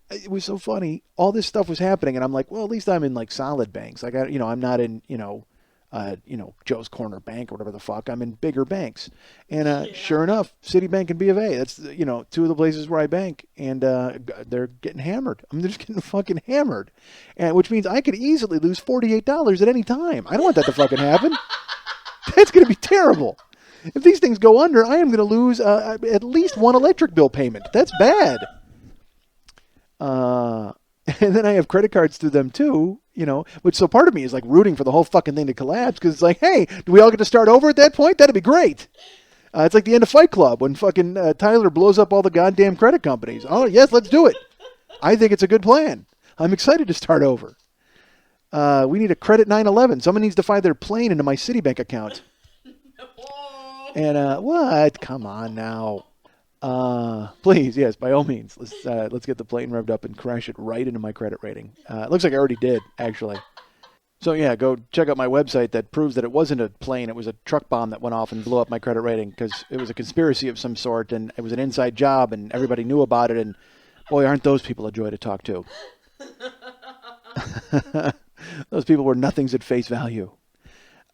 It was so funny. All this stuff was happening, and I'm like, well, at least I'm in like solid banks. Like I'm not in Joe's Corner Bank or whatever the fuck. I'm in bigger banks, and sure enough, Citibank and B of A. That's two of the places where I bank, and they're getting hammered. I mean, they're just getting fucking hammered, and which means I could easily lose $48 at any time. I don't want that to fucking happen. That's gonna be terrible. If these things go under, I am going to lose at least one electric bill payment. That's bad. And then I have credit cards through them too, which so part of me is like rooting for the whole fucking thing to collapse because it's like, hey, do we all get to start over at that point? That'd be great. It's like the end of Fight Club when fucking Tyler blows up all the goddamn credit companies. Oh, yes, let's do it. I think it's a good plan. I'm excited to start over. We need a credit 911. Someone needs to fire their plane into my Citibank account. And what? Come on now. Please, yes, by all means, let's get the plane revved up and crash it right into my credit rating. It looks like I already did, actually. So yeah, go check out my website that proves that it wasn't a plane; it was a truck bomb that went off and blew up my credit rating because it was a conspiracy of some sort and it was an inside job and everybody knew about it. And boy, aren't those people a joy to talk to? Those people were nothings at face value.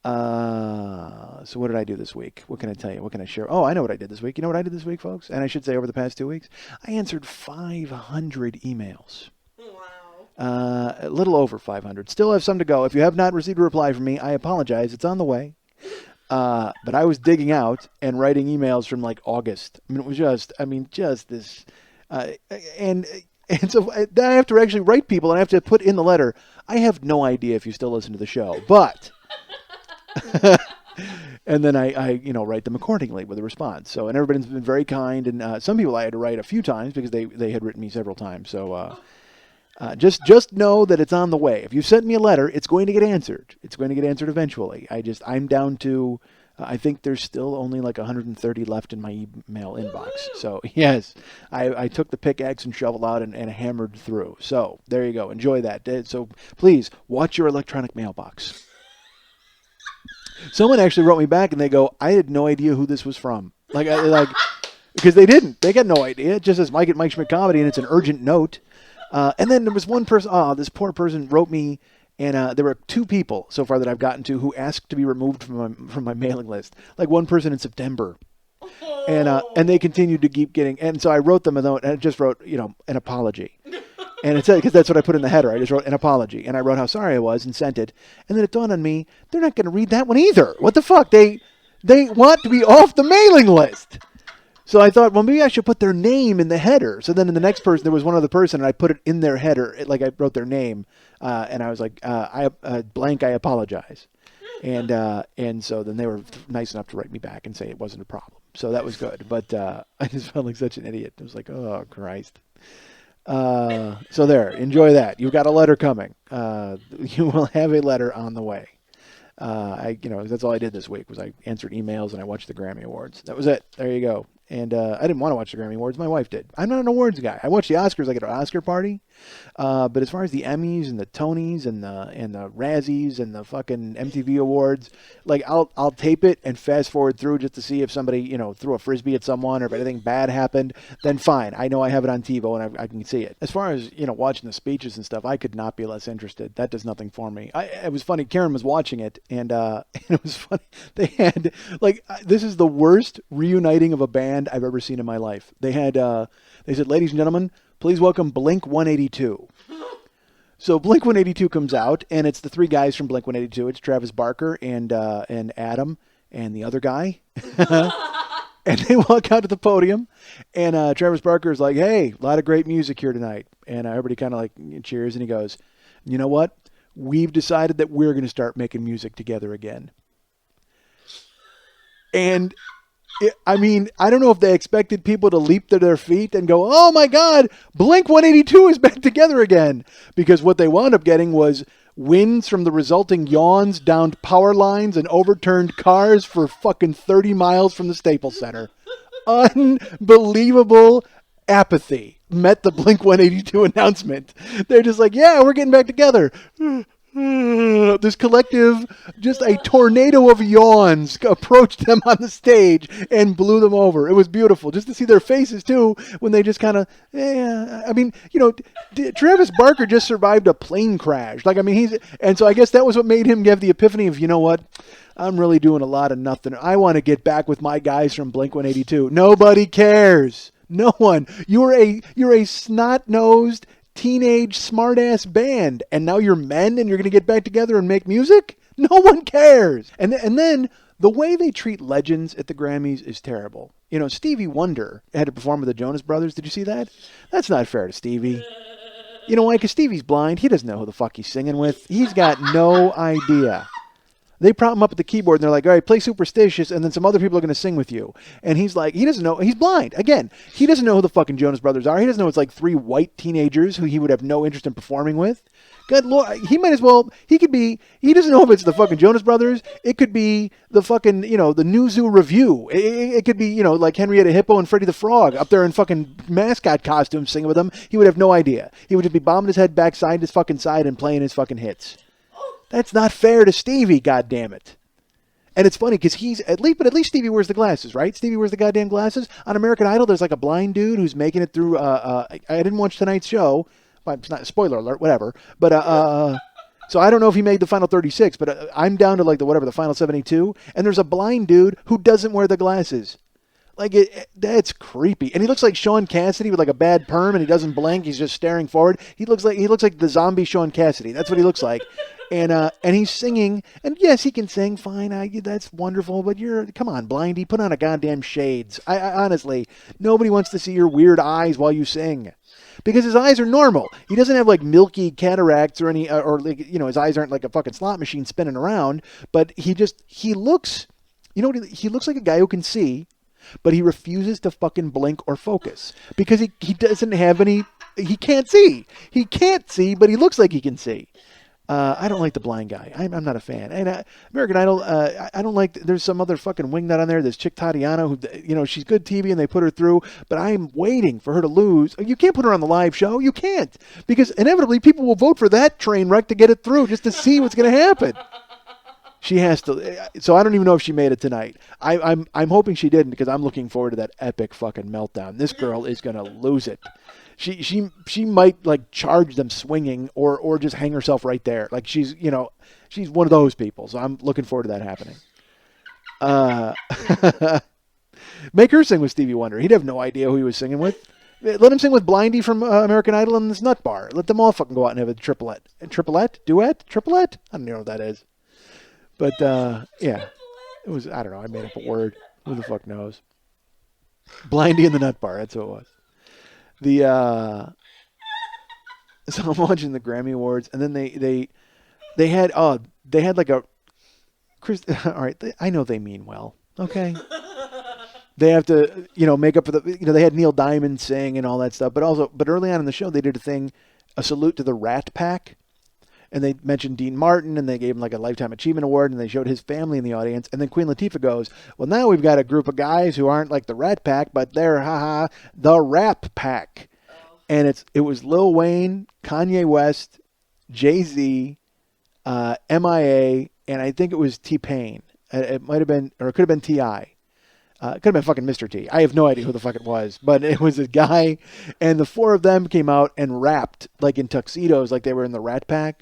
So what did I do this week? What can I tell you? What can I share? Oh, I know what I did this week. You know what I did this week, folks? And I should say over the past 2 weeks, I answered 500 emails. Wow. A little over 500. Still have some to go. If you have not received a reply from me, I apologize. It's on the way. But I was digging out and writing emails from like August. I mean, it was just this, and so then I have to actually write people and I have to put in the letter. I have no idea if you still listen to the show, but. And then I write them accordingly with a response. So, and everybody's been very kind, and some people I had to write a few times because they had written me several times. So, just know that it's on the way. If you sent me a letter, it's going to get answered. It's going to get answered eventually. I'm down to, I think there's still only like 130 left in my email inbox. So, yes, I took the pickaxe and shovel out and hammered through. So, there you go. Enjoy that. So, please watch your electronic mailbox. Someone actually wrote me back and they go, I had no idea who this was from. Because they didn't. They got no idea. It just says Mike at Mike Schmidt Comedy and it's an urgent note. And then there was one person, this poor person wrote me, and there were 2 people so far that I've gotten to who asked to be removed from my mailing list. Like one person in September. And they continued to keep getting, and so I wrote them a note and I just wrote, an apology. And it said, because that's what I put in the header. I just wrote an apology. And I wrote how sorry I was and sent it. And then it dawned on me, they're not going to read that one either. What the fuck? They want to be off the mailing list. So I thought, well, maybe I should put their name in the header. So then in the next person, there was one other person, and I put it in their header. I wrote their name. And I was like, I apologize. And so then they were nice enough to write me back and say it wasn't a problem. So that was good. But I just felt like such an idiot. It was like, oh, Christ. So there, enjoy that. You've got a letter coming. You will have a letter on the way. That's all I did this week was I answered emails and I watched the Grammy Awards. That was it. There you go. And I didn't want to watch the Grammy Awards. My wife did. I'm not an awards guy. I watch the Oscars like at an Oscar party. But as far as the Emmys and the Tonys and the Razzies and the fucking MTV Awards, like I'll tape it and fast forward through just to see if somebody threw a frisbee at someone or if anything bad happened. Then fine, I know I have it on TiVo and I can see it. As far as watching the speeches and stuff, I could not be less interested. That does nothing for me. It was funny. Karen was watching it and it was funny. They had this is the worst reuniting of a band I've ever seen in my life. They said, ladies and gentlemen, please welcome Blink 182. So Blink 182 comes out, and it's the three guys from Blink 182. It's Travis Barker and Adam and the other guy. And they walk out to the podium, and Travis Barker is like, hey, a lot of great music here tonight. And everybody kind of like cheers, and he goes, you know what? We've decided that we're going to start making music together again. And I don't know if they expected people to leap to their feet and go, oh my God, Blink 182 is back together again. Because what they wound up getting was winds from the resulting yawns downed power lines and overturned cars for fucking 30 miles from the Staples Center. Unbelievable apathy met the Blink 182 announcement. They're just like, yeah, we're getting back together. This collective, just a tornado of yawns approached them on the stage and blew them over. It was beautiful just to see their faces too when they just kind of, Travis Barker just survived a plane crash. And so I guess that was what made him have the epiphany of, you know what? I'm really doing a lot of nothing. I want to get back with my guys from Blink 182. Nobody cares. No one. You're a snot-nosed teenage smart-ass band, and now you're men and you're going to get back together and make music? No one cares. And then the way they treat legends at the Grammys is terrible. Stevie Wonder had to perform with the Jonas Brothers. Did you see that? That's not fair to Stevie. You know why? Because Stevie's blind. He doesn't know who the fuck he's singing with. He's got no idea. They prop him up at the keyboard and they're like, all right, play Superstitious, and then some other people are going to sing with you. And he's like, he doesn't know. He's blind. Again, he doesn't know who the fucking Jonas Brothers are. He doesn't know it's like three white teenagers who he would have no interest in performing with. Good Lord, he might as well, he doesn't know if it's the fucking Jonas Brothers. It could be the fucking, the New Zoo Review. It could be, like Henrietta Hippo and Freddie the Frog up there in fucking mascot costumes singing with him. He would have no idea. He would just be bombing his head back side his fucking side and playing his fucking hits. That's not fair to Stevie, goddammit. And it's funny because at least Stevie wears the glasses, right? Stevie wears the goddamn glasses. On American Idol, there's like a blind dude who's making it through, I didn't watch tonight's show. Well, it's not, spoiler alert, whatever. But, so I don't know if he made the final 36, but I'm down to like the final 72. And there's a blind dude who doesn't wear the glasses. That's creepy. And he looks like Sean Cassidy with like a bad perm, and he doesn't blink. He's just staring forward. He looks like the zombie Sean Cassidy. That's what he looks like. And he's singing, and yes, he can sing fine. That's wonderful, but come on, Blindy, put on a goddamn shades. I honestly, nobody wants to see your weird eyes while you sing, because his eyes are normal. He doesn't have like milky cataracts or any, his eyes aren't like a fucking slot machine spinning around. But he looks, he looks like a guy who can see, but he refuses to fucking blink or focus because he doesn't have any. He can't see. He can't see, but he looks like he can see. I don't like the blind guy. I'm not a fan. And American Idol, I don't like. There's some other fucking wingnut on there. This chick Tatiana, who she's good TV and they put her through. But I'm waiting for her to lose. You can't put her on the live show. You can't, because inevitably people will vote for that train wreck to get it through just to see what's going to happen. She has to. So I don't even know if she made it tonight. I'm hoping she didn't, because I'm looking forward to that epic fucking meltdown. This girl is going to lose it. She might like charge them swinging or just hang herself right there. Like she's one of those people. So I'm looking forward to that happening. Make her sing with Stevie Wonder. He'd have no idea who he was singing with. Let him sing with Blindy from American Idol and this nut bar. Let them all fucking go out and have a triplet. Duet? Triplet? I don't know what that is. But yeah, it was, I don't know. I made up a word. Who the fuck knows? Blindy and the nut bar. That's who it was. So I'm watching the Grammy Awards, and then they had like a Chris. All right, I know they mean well. Okay, they have to make up for the they had Neil Diamond sing and all that stuff, but early on in the show they did a salute to the Rat Pack, and they mentioned Dean Martin, and they gave him like a Lifetime Achievement Award, and they showed his family in the audience. And then Queen Latifah goes, well, now we've got a group of guys who aren't like the Rat Pack, but they're, the Rap Pack. And it was Lil Wayne, Kanye West, Jay-Z, MIA, and I think it was T-Pain. It might have been, or it could have been T.I. It could have been fucking Mr. T. I have no idea who the fuck it was, but it was a guy, and the four of them came out and rapped like in tuxedos, like they were in the Rat Pack,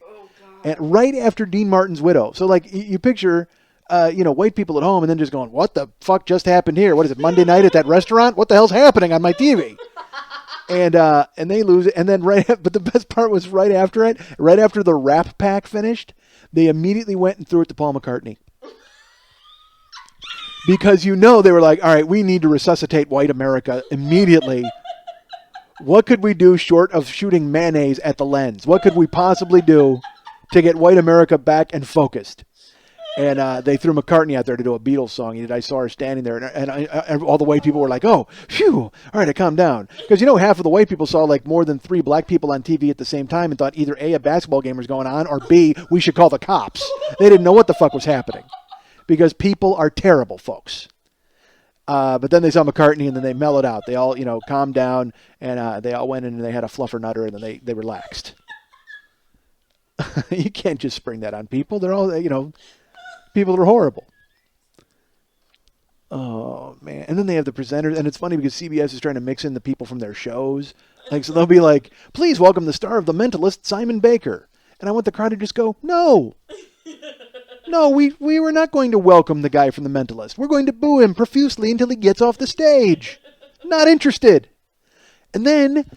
and right after Dean Martin's widow. So like you picture, white people at home, and then just going, "What the fuck just happened here? What is it, Monday night at that restaurant? What the hell's happening on my TV?" And they lose it, and then but the best part was right after the Rap Pack finished, they immediately went and threw it to Paul McCartney. Because they were like, all right, we need to resuscitate white America immediately. What could we do short of shooting mayonnaise at the lens? What could we possibly do to get white America back and focused? And they threw McCartney out there to do a Beatles song. I saw her standing there, and all the white people were like, oh, phew, all right, I calmed down. Because, half of the white people saw like more than 3 black people on TV at the same time and thought either A, a basketball game was going on, or B, we should call the cops. They didn't know what the fuck was happening. Because people are terrible, folks. But then they saw McCartney, and then they mellowed out. They all, calmed down, and they all went in and they had a fluffernutter, and then they relaxed. You can't just spring that on people. They're all, people that are horrible. Oh, man. And then they have the presenters, and it's funny because CBS is trying to mix in the people from their shows. So they'll be like, please welcome the star of The Mentalist, Simon Baker. And I want the crowd to just go, no. No, we were not going to welcome the guy from The Mentalist. We're going to boo him profusely until he gets off the stage. Not interested. And then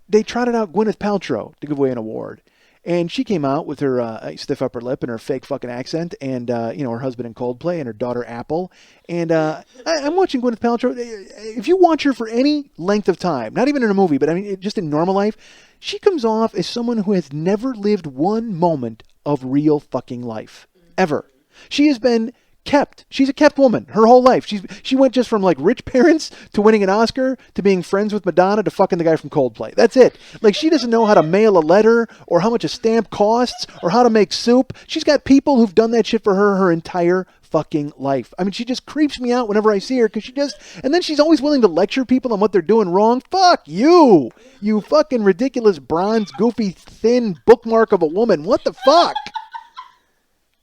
they trotted out Gwyneth Paltrow to give away an award. And she came out with her stiff upper lip and her fake fucking accent and, her husband in Coldplay and her daughter Apple. And I'm watching Gwyneth Paltrow. If you watch her for any length of time, not even in a movie, but I mean just in normal life, she comes off as someone who has never lived one moment of real fucking life. Ever. She has been kept. She's a kept woman her whole life. She went just from like rich parents to winning an Oscar to being friends with Madonna to fucking the guy from Coldplay. That's it. Like she doesn't know how to mail a letter or how much a stamp costs or how to make soup. She's got people who've done that shit for her entire fucking life. I mean, she just creeps me out whenever I see her because and then she's always willing to lecture people on what they're doing wrong. Fuck you. You fucking ridiculous bronze, goofy, thin bookmark of a woman. What the fuck?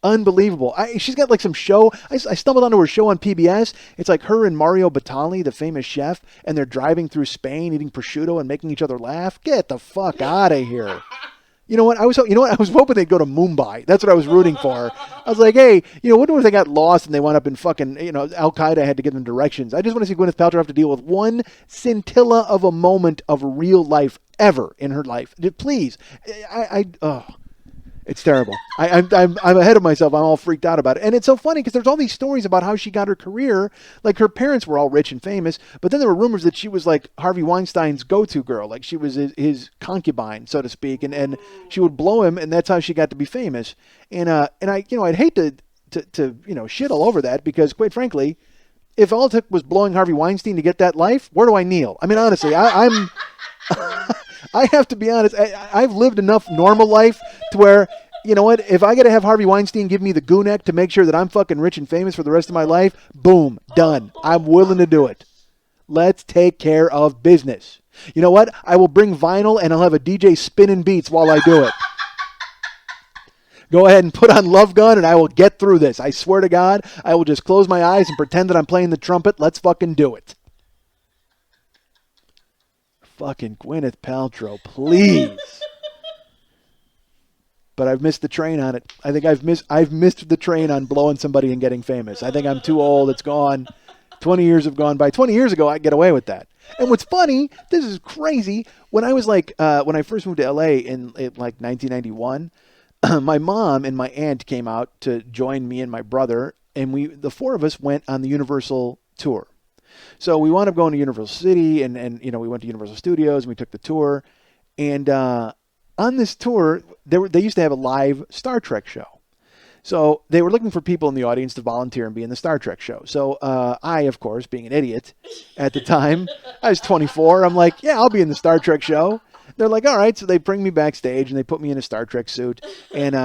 Unbelievable. She's got like some show. I stumbled onto her show on PBS. It's like her and Mario Batali, the famous chef, and they're driving through Spain, eating prosciutto and making each other laugh. Get the fuck out of here. You know what? I was hoping they'd go to Mumbai. That's what I was rooting for. I was like, hey, wonder if they got lost and they wound up in fucking, Al Qaeda had to give them directions. I just want to see Gwyneth Paltrow have to deal with one scintilla of a moment of real life ever in her life. Please. It's terrible. I'm ahead of myself. I'm all freaked out about it. And it's so funny because there's all these stories about how she got her career. Like her parents were all rich and famous, but then there were rumors that she was like Harvey Weinstein's go-to girl. Like she was his concubine, so to speak. And she would blow him, and that's how she got to be famous. And I'd hate to shit all over that because quite frankly, if all it took was blowing Harvey Weinstein to get that life, where do I kneel? I mean, honestly, I'm I have to be honest. I've lived enough normal life to where, you know what? If I got to have Harvey Weinstein give me the gooneck to make sure that I'm fucking rich and famous for the rest of my life, boom, done. I'm willing to do it. Let's take care of business. You know what? I will bring vinyl and I'll have a DJ spinning beats while I do it. Go ahead and put on Love Gun and I will get through this. I swear to God, I will just close my eyes and pretend that I'm playing the trumpet. Let's fucking do it. Fucking Gwyneth Paltrow, please. But I've missed the train on it. I think I've missed the train on blowing somebody and getting famous. I think I'm too old. It's gone. 20 years have gone by. 20 years ago, I'd get away with that. And what's funny, this is crazy. When I was like, when I first moved to LA in like 1991, my mom and my aunt came out to join me and my brother, and the four of us went on the Universal tour. So we wound up going to Universal City, and we went to Universal Studios, and we took the tour. And on this tour, they used to have a live Star Trek show. So they were looking for people in the audience to volunteer and be in the Star Trek show. So I, of course, being an idiot at the time, I was 24. I'm like, yeah, I'll be in the Star Trek show. They're like, all right. So they bring me backstage and they put me in a Star Trek suit. And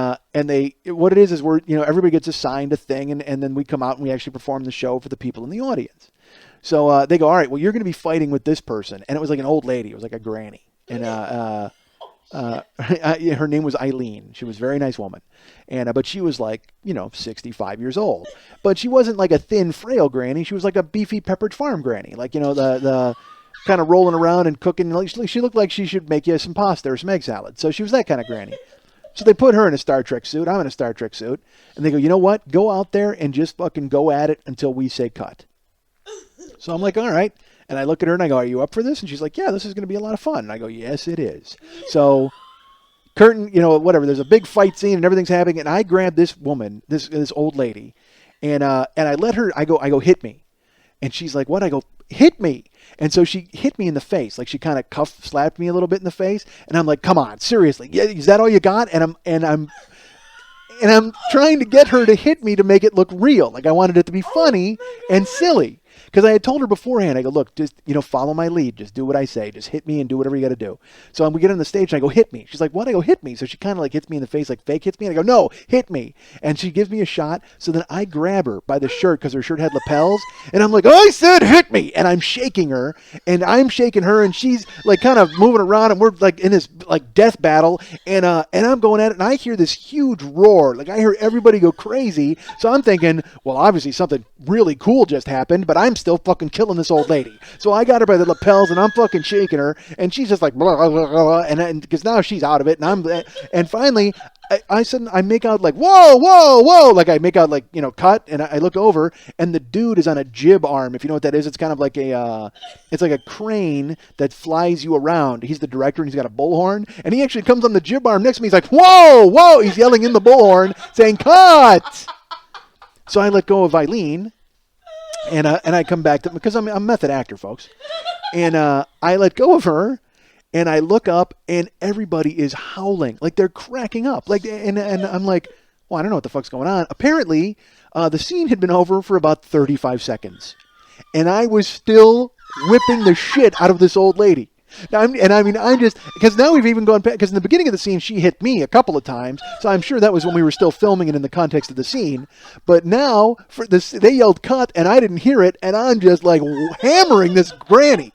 what it is we're, everybody gets assigned a thing, and then we come out and we actually perform the show for the people in the audience. So they go, all right, well, you're going to be fighting with this person. And it was like an old lady. It was like a granny. and her name was Eileen. She was a very nice woman, and but she was like 65 years old, but she wasn't like a thin, frail granny. She was like a beefy Pepperidge Farm granny, like the kind of rolling around and cooking. Like she looked like she should make you some pasta or some egg salad. So she was that kind of granny. So they put her in a Star Trek suit. I'm in a Star Trek suit, and they go, you know what? Go out there and just fucking go at it until we say cut. So I'm like, all right. And I look at her and I go, are you up for this? And she's like, yeah, this is going to be a lot of fun. And I go, yes, it is. So curtain, whatever. There's a big fight scene and everything's happening. And I grab this woman, this old lady, and I let her. I go, hit me. And she's like, what? I go, hit me. And so she hit me in the face, like she kind of slapped me a little bit in the face. And I'm like, come on, seriously, is that all you got? And I'm trying to get her to hit me to make it look real. Like I wanted it to be funny and silly. Because I had told her beforehand, I go, look, just, follow my lead. Just do what I say. Just hit me and do whatever you got to do. So we get on the stage and I go, hit me. She's like, what? I go, hit me. So she kind of like hits me in the face, like fake hits me. And I go, no, hit me. And she gives me a shot. So then I grab her by the shirt because her shirt had lapels. And I'm like, oh, I said hit me. And I'm shaking her. And I'm shaking her. And she's like kind of moving around. And we're like in this like death battle. And I'm going at it. And I hear this huge roar. Like I hear everybody go crazy. So I'm thinking, well, obviously something really cool just happened. But I'm still fucking killing this old lady. So I got her by the lapels and I'm fucking shaking her and she's just like blah, blah, blah, blah, and because now she's out of it and finally I said I make out like whoa, like I make out like cut, and I look over and the dude is on a jib arm. If you know what that is, it's kind of like it's like a crane that flies you around. He's the director and he's got a bullhorn and he actually comes on the jib arm next to me. He's like whoa, he's yelling in the bullhorn saying cut. So I let go of Eileen. And I come back to, because I'm a method actor, folks. And I let go of her, and I look up, and everybody is howling, like they're cracking up, like, and I'm like, well, I don't know what the fuck's going on. Apparently, the scene had been over for about 35 seconds, and I was still whipping the shit out of this old lady. Now, I'm just, because now we've even gone, because in the beginning of the scene, she hit me a couple of times, so I'm sure that was when we were still filming it in the context of the scene, but now, for this, they yelled cut, and I didn't hear it, and I'm just like hammering this granny.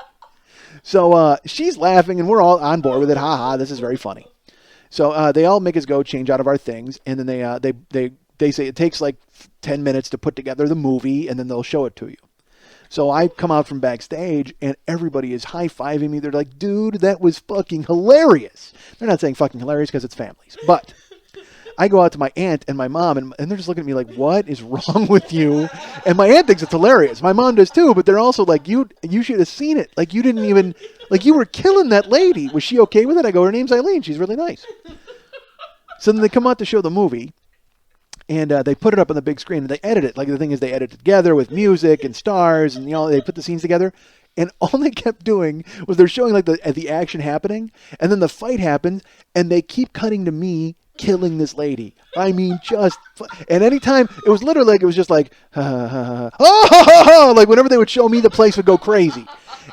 So she's laughing, and we're all on board with it, haha, this is very funny. So they all make us go change out of our things, and then they say it takes like 10 minutes to put together the movie, and then they'll show it to you. So I come out from backstage and everybody is high-fiving me. They're like, dude, that was fucking hilarious. They're not saying fucking hilarious because it's families. But I go out to my aunt and my mom and they're just looking at me like, what is wrong with you? And my aunt thinks it's hilarious. My mom does too, but they're also like, you should have seen it. Like you didn't even, like you were killing that lady. Was she okay with it? I go, her name's Eileen. She's really nice. So then they come out to show the movie. And they put it up on the big screen and they edit it. Like the thing is they edit it together with music and stars and they put the scenes together. And all they kept doing was they're showing like the action happening and then the fight happens and they keep cutting to me killing this lady. I mean, and anytime it was literally like, it was just like, oh, like whenever they would show me, the place would go crazy.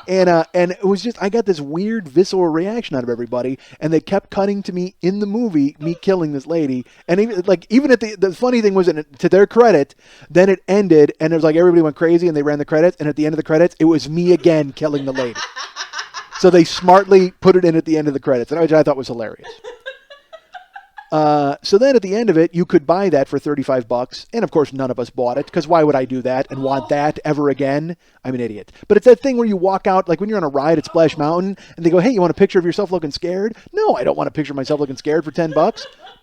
And it was just, I got this weird visceral reaction out of everybody, and they kept cutting to me in the movie, me killing this lady. And even at the funny thing was, to their credit, then it ended, and it was like everybody went crazy, and they ran the credits, and at the end of the credits, it was me again killing the lady. So they smartly put it in at the end of the credits, which I thought was hilarious. So then at the end of it, you could buy that for $35. And of course, none of us bought it because why would I do that and want that ever again? I'm an idiot. But it's that thing where you walk out, like when you're on a ride at Splash Mountain and they go, hey, you want a picture of yourself looking scared? No, I don't want a picture of myself looking scared for $10.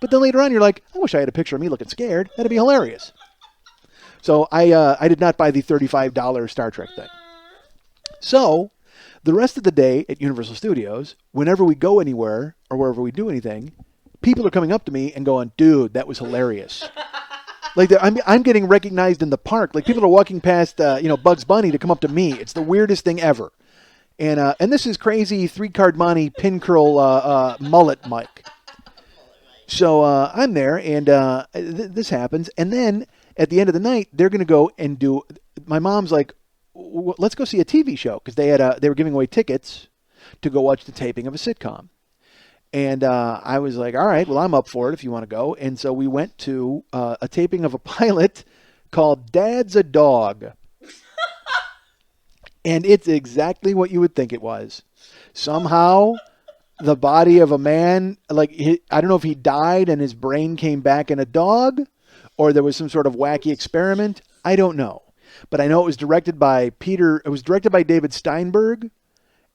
But then later on, you're like, I wish I had a picture of me looking scared. That'd be hilarious. So I did not buy the $35 Star Trek thing. So the rest of the day at Universal Studios, whenever we go anywhere or wherever we do anything, people are coming up to me and going, dude, that was hilarious. Like I'm getting recognized in the park. Like people are walking past, Bugs Bunny to come up to me. It's the weirdest thing ever. And this is crazy 3-card money pin curl mullet Mike. So I'm there and this happens. And then at the end of the night, they're going to go and do. My mom's like, let's go see a TV show because they were giving away tickets to go watch the taping of a sitcom. And I was like, all right, well, I'm up for it if you want to go. And so we went to a taping of a pilot called Dad's a Dog. And it's exactly what you would think it was. Somehow, the body of a man. Like, I don't know if he died and his brain came back in a dog, or there was some sort of wacky experiment. I don't know. But I know it was directed by David Steinberg,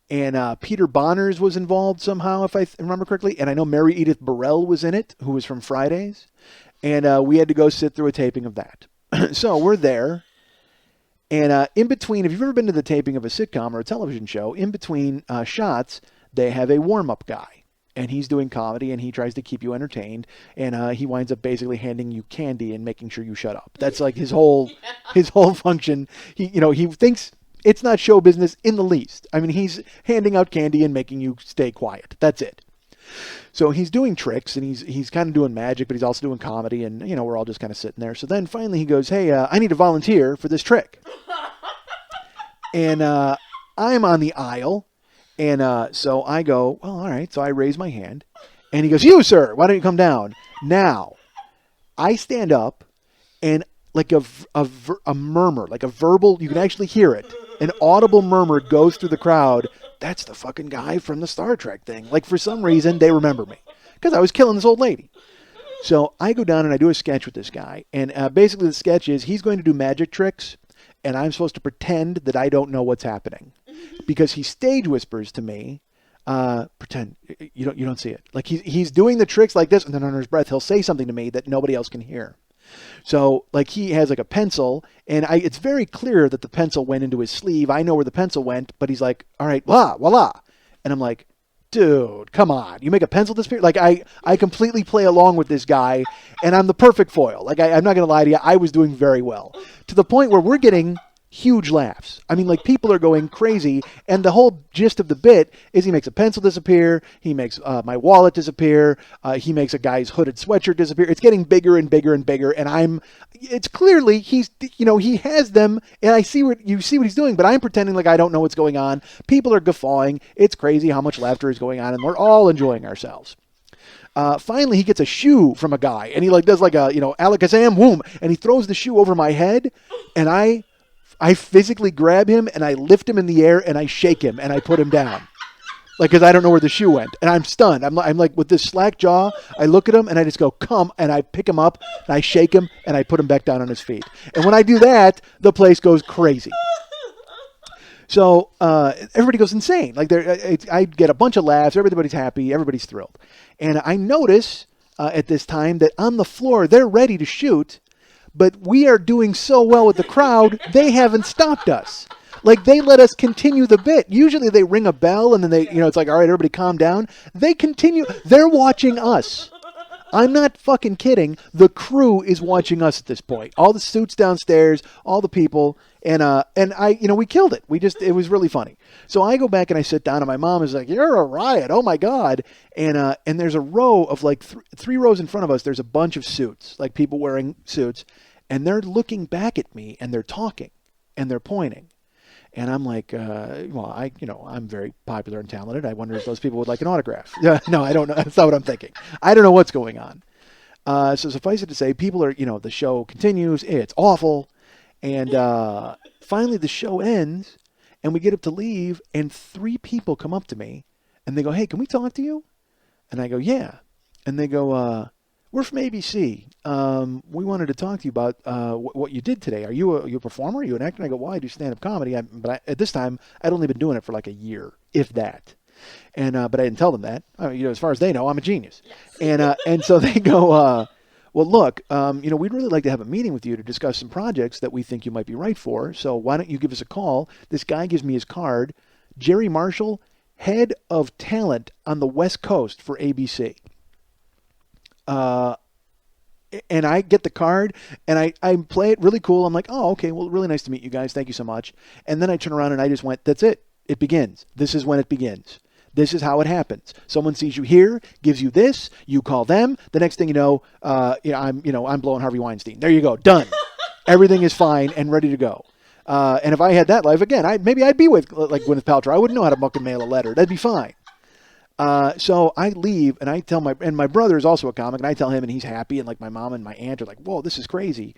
and Peter Bonners was involved somehow, if I remember correctly. And I know Mary Edith Burrell was in it, who was from Fridays. And we had to go sit through a taping of that. So we're there. And in between, if you've ever been to the taping of a sitcom or a television show, in between shots, they have a warm-up guy. And he's doing comedy, and he tries to keep you entertained. And he winds up basically handing you candy and making sure you shut up. That's like his whole function. He thinks it's not show business in the least. I mean, he's handing out candy and making you stay quiet. That's it. So he's doing tricks, and he's kind of doing magic, but he's also doing comedy, and we're all just kind of sitting there. So then finally he goes, "Hey, I need a volunteer for this trick." And I'm on the aisle, and so I go, "Well, all right." So I raise my hand, and he goes, "You, sir, why don't you come down?" Now, I stand up, and like a murmur, like a verbal, you can actually hear it, an audible murmur goes through the crowd. That's the fucking guy from the Star Trek thing. Like, for some reason, they remember me because I was killing this old lady. So I go down and I do a sketch with this guy. And basically the sketch is he's going to do magic tricks, and I'm supposed to pretend that I don't know what's happening because he stage whispers to me, pretend you don't see it. Like, he's doing the tricks like this, and then under his breath, he'll say something to me that nobody else can hear. So, like, he has like a pencil, and it's very clear that the pencil went into his sleeve. I know where the pencil went, but he's like, "All right, voila." And I'm like, "Dude, come on. You make a pencil disappear?" Like, I completely play along with this guy, and I'm the perfect foil. Like, I'm not going to lie to you. I was doing very well, to the point where we're getting huge laughs. I mean, like, people are going crazy, and the whole gist of the bit is he makes a pencil disappear, he makes my wallet disappear, he makes a guy's hooded sweatshirt disappear. It's getting bigger and bigger and bigger, and it's clearly he has them, and I see what he's doing, but I'm pretending like I don't know what's going on. People are guffawing. It's crazy how much laughter is going on, and we're all enjoying ourselves. Finally, he gets a shoe from a guy, and he does like a alakazam, whoom, and he throws the shoe over my head, and I physically grab him, and I lift him in the air, and I shake him, and I put him down. Like, because I don't know where the shoe went. And I'm stunned. I'm like, with this slack jaw, I look at him, and I just go, "Come," and I pick him up, and I shake him, and I put him back down on his feet. And when I do that, the place goes crazy. So everybody goes insane. Like, I get a bunch of laughs. Everybody's happy. Everybody's thrilled. And I notice at this time that on the floor, they're ready to shoot, but we are doing so well with the crowd, they haven't stopped us. Like, they let us continue the bit. Usually they ring a bell and then it's like, "All right, everybody calm down." They continue. They're watching us. I'm not fucking kidding. The crew is watching us at this point. All the suits downstairs, all the people, and we killed it. It was really funny. So I go back and I sit down, and my mom is like, "You're a riot. Oh my God." And there's a row of like three rows in front of us. There's a bunch of suits, like people wearing suits, and they're looking back at me, and they're talking, and they're pointing. And I'm like, I'm very popular and talented. I wonder if those people would like an autograph. No, I don't know. That's not what I'm thinking. I don't know what's going on. So suffice it to say, people are, the show continues. It's awful. And finally the show ends, and we get up to leave, and 3 people come up to me, and they go, "Hey, can we talk to you?" And I go, "Yeah." And they go, "We're from ABC. We wanted to talk to you about what you did today. Are you a performer? Are you an actor?" And I go, "Well, I do stand-up comedy. At this time, I'd only been doing it for like a year, if that." And but I didn't tell them that. As far as they know, I'm a genius. Yes. And so they go, "Well, look, we'd really like to have a meeting with you to discuss some projects that we think you might be right for. So why don't you give us a call?" This guy gives me his card. Jerry Marshall, head of talent on the West Coast for ABC. And I get the card, and I play it really cool. I'm like, "Oh, okay, well, really nice to meet you guys. Thank you so much." And then I turn around and I just went, "That's it. It begins. This is when it begins. This is how it happens. Someone sees you here, gives you this, you call them. The next thing you know, I'm blowing Harvey Weinstein. There you go. Done. Everything is fine and ready to go." And if I had that life again, maybe I'd be with like Gwyneth Paltrow. I wouldn't know how to muck and mail a letter. That'd be fine. So I leave, and I tell my brother is also a comic, and I tell him, and he's happy, and like my mom and my aunt are like, "Whoa, this is crazy,"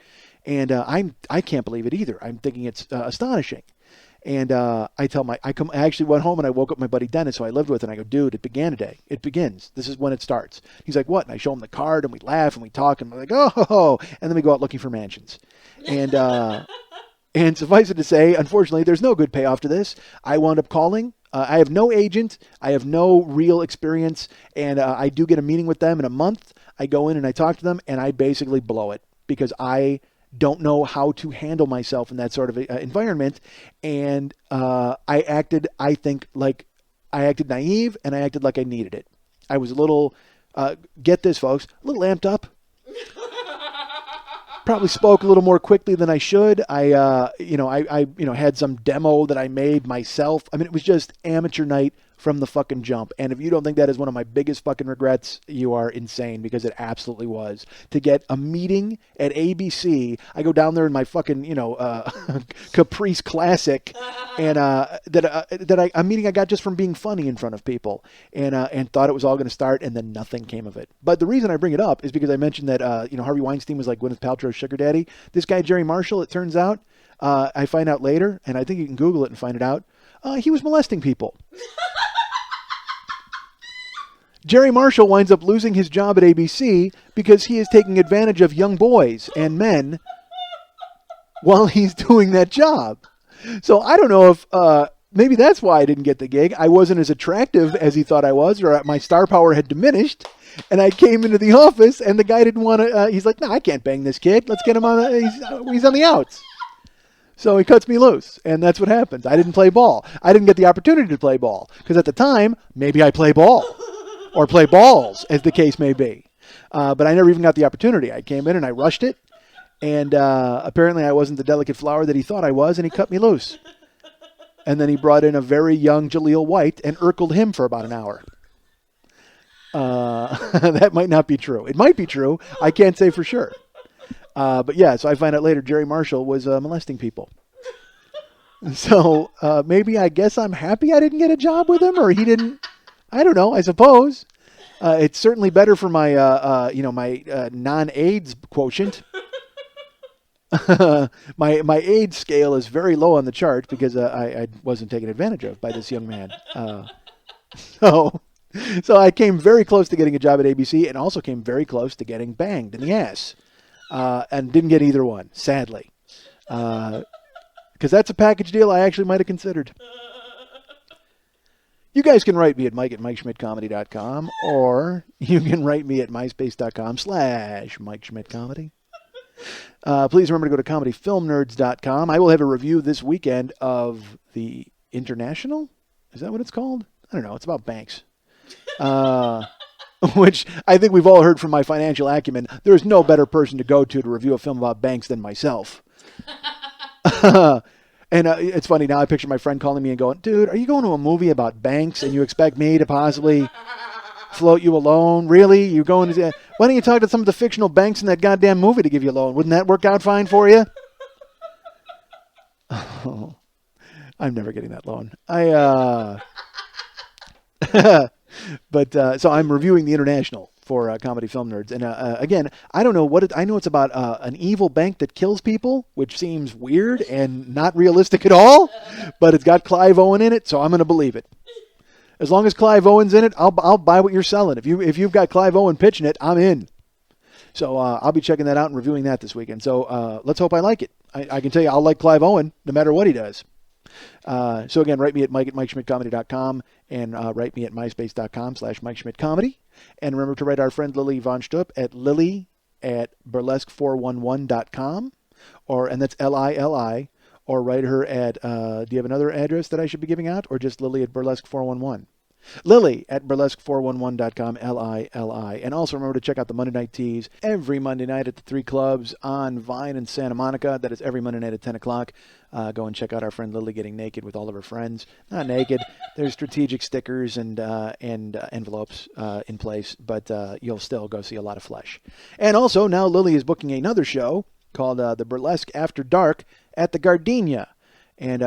and I can't believe it either. I'm thinking it's astonishing, And I actually went home and I woke up my buddy Dennis, who I lived with, and I go, dude, it began today. It begins. This is when it starts. He's like, what? And I show him the card, and we laugh and we talk, and we're like, oh, and then we go out looking for mansions. And and suffice it to say, unfortunately, there's no good payoff to this. I wound up calling. I have no agent. I have no real experience, and I do get a meeting with them in a month. I go in and I talk to them, and I basically blow it because I don't know how to handle myself in that sort of environment. And I acted naive, and I acted like I needed it. I was a little, get this, folks, a little amped up. Probably spoke a little more quickly than I should. I had some demo that I made myself. I mean, it was just amateur night from the fucking jump. And if you don't think that is one of my biggest fucking regrets, you are insane, because it absolutely was. To get a meeting at ABC, I go down there in my fucking, Caprice Classic, and a meeting I got just from being funny in front of people, and thought it was all going to start, and then nothing came of it. But the reason I bring it up is because I mentioned that Harvey Weinstein was like Gwyneth Paltrow's sugar daddy. This guy Jerry Marshall, it turns out, I find out later, and I think you can Google it and find it out. He was molesting people. Jerry Marshall winds up losing his job at ABC because he is taking advantage of young boys and men while he's doing that job. So I don't know if maybe that's why I didn't get the gig. I wasn't as attractive as he thought I was, or my star power had diminished. And I came into the office, and the guy didn't want to. He's like, "No, I can't bang this kid. Let's get him on. He's on the outs." So he cuts me loose, and that's what happens. I didn't play ball. I didn't get the opportunity to play ball because at the time, maybe I play ball. Or play balls, as the case may be. But I never even got the opportunity. I came in and I rushed it, and apparently I wasn't the delicate flower that he thought I was, and he cut me loose. And then he brought in a very young Jaleel White and Urkeled him for about an hour. That might not be true. It might be true. I can't say for sure. But yeah, so I find out later Jerry Marshall was molesting people. So maybe I guess I'm happy I didn't get a job with him, or he didn't. I don't know. I suppose it's certainly better for my, my non-AIDS quotient. my AIDS scale is very low on the chart because I wasn't taken advantage of by this young man. So I came very close to getting a job at ABC, and also came very close to getting banged in the ass, and didn't get either one, sadly, because that's a package deal I actually might have considered. You guys can write me at mike@MikeSchmidtComedy.com, or you can write me at myspace.com/MikeSchmidtComedy. Please remember to go to comedyfilmnerds.com. I will have a review this weekend of The International. Is that what it's called? I don't know. It's about banks. Which I think we've all heard from my financial acumen. There's no better person to go to review a film about banks than myself. And it's funny, now I picture my friend calling me and going, dude, are you going to a movie about banks and you expect me to possibly float you a loan? Really? You're going to... Why don't you talk to some of the fictional banks in that goddamn movie to give you a loan? Wouldn't that work out fine for you? Oh, I'm never getting that loan. So I'm reviewing The International for Comedy Film Nerds. And again, I don't know what I know. It's about an evil bank that kills people, which seems weird and not realistic at all. But it's got Clive Owen in it, so I'm going to believe it. As long as Clive Owen's in it, I'll buy what you're selling. If you've got Clive Owen pitching it, I'm in. So I'll be checking that out and reviewing that this weekend. So let's hope I like it. I can tell you I'll like Clive Owen no matter what he does. So again, write me at mike@MikeSchmidtComedy.com and write me at myspace.com/MikeSchmidtComedy. And remember to write our friend Lily Von Stupp at lily@burlesque411.com, and that's Lili, or write her at, do you have another address that I should be giving out, or just Lily at burlesque411? Lily at burlesque411.com, Lili. And also remember to check out the Monday Night Teas every Monday night at the 3 Clubs on Vine in Santa Monica. That is every Monday night at 10 o'clock. Go and check out our friend Lily getting naked with all of her friends. Not naked. There's strategic stickers and envelopes in place, but you'll still go see a lot of flesh. And also, now Lily is booking another show called The Burlesque After Dark at the Gardenia. And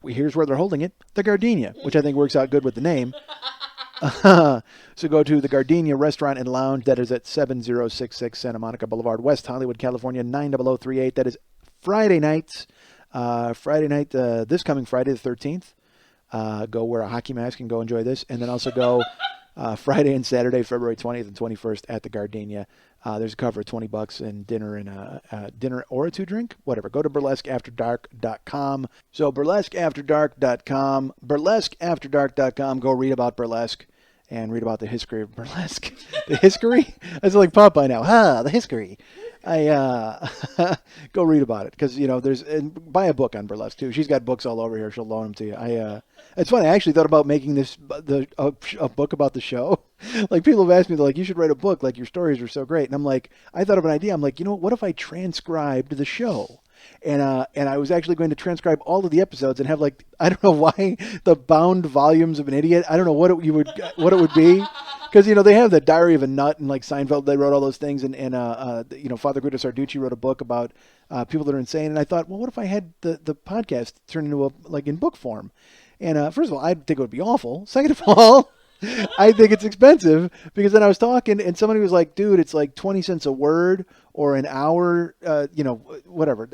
here's where they're holding it, the Gardenia, which I think works out good with the name. So go to the Gardenia Restaurant and Lounge. That is at 7066 Santa Monica Boulevard, West Hollywood, California, 90038. That is Friday nights Friday night, this coming Friday the 13th. Go wear a hockey mask and go enjoy this. And then also go Friday and Saturday, February 20th and 21st at the Gardenia. There's a cover of $20 and dinner and dinner or a 2-drink, whatever. Go to burlesqueafterdark.com. So burlesqueafterdark.com, burlesqueafterdark.com. Go read about burlesque and read about the history of burlesque. The history? That's like Popeye now. The history. Go read about it because and buy a book on burlesque too. She's got books all over here. She'll loan them to you. It's funny. I actually thought about making a book about the show. Like people have asked me, they're like, you should write a book. Like your stories are so great. And I'm like, I thought of an idea. I'm like, what if I transcribed the show? And I was actually going to transcribe all of the episodes and have like, I don't know why, the bound volumes of an idiot. I don't know what it would be. Because, they have the Diary of a Nut and like Seinfeld, they wrote all those things. And Father Guido Sarducci wrote a book about people that are insane. And I thought, well, what if I had the podcast turned into in book form? And first of all, I think it would be awful. Second of all, I think it's expensive because then I was talking and somebody was like, dude, it's like 20 cents a word or an hour, whatever.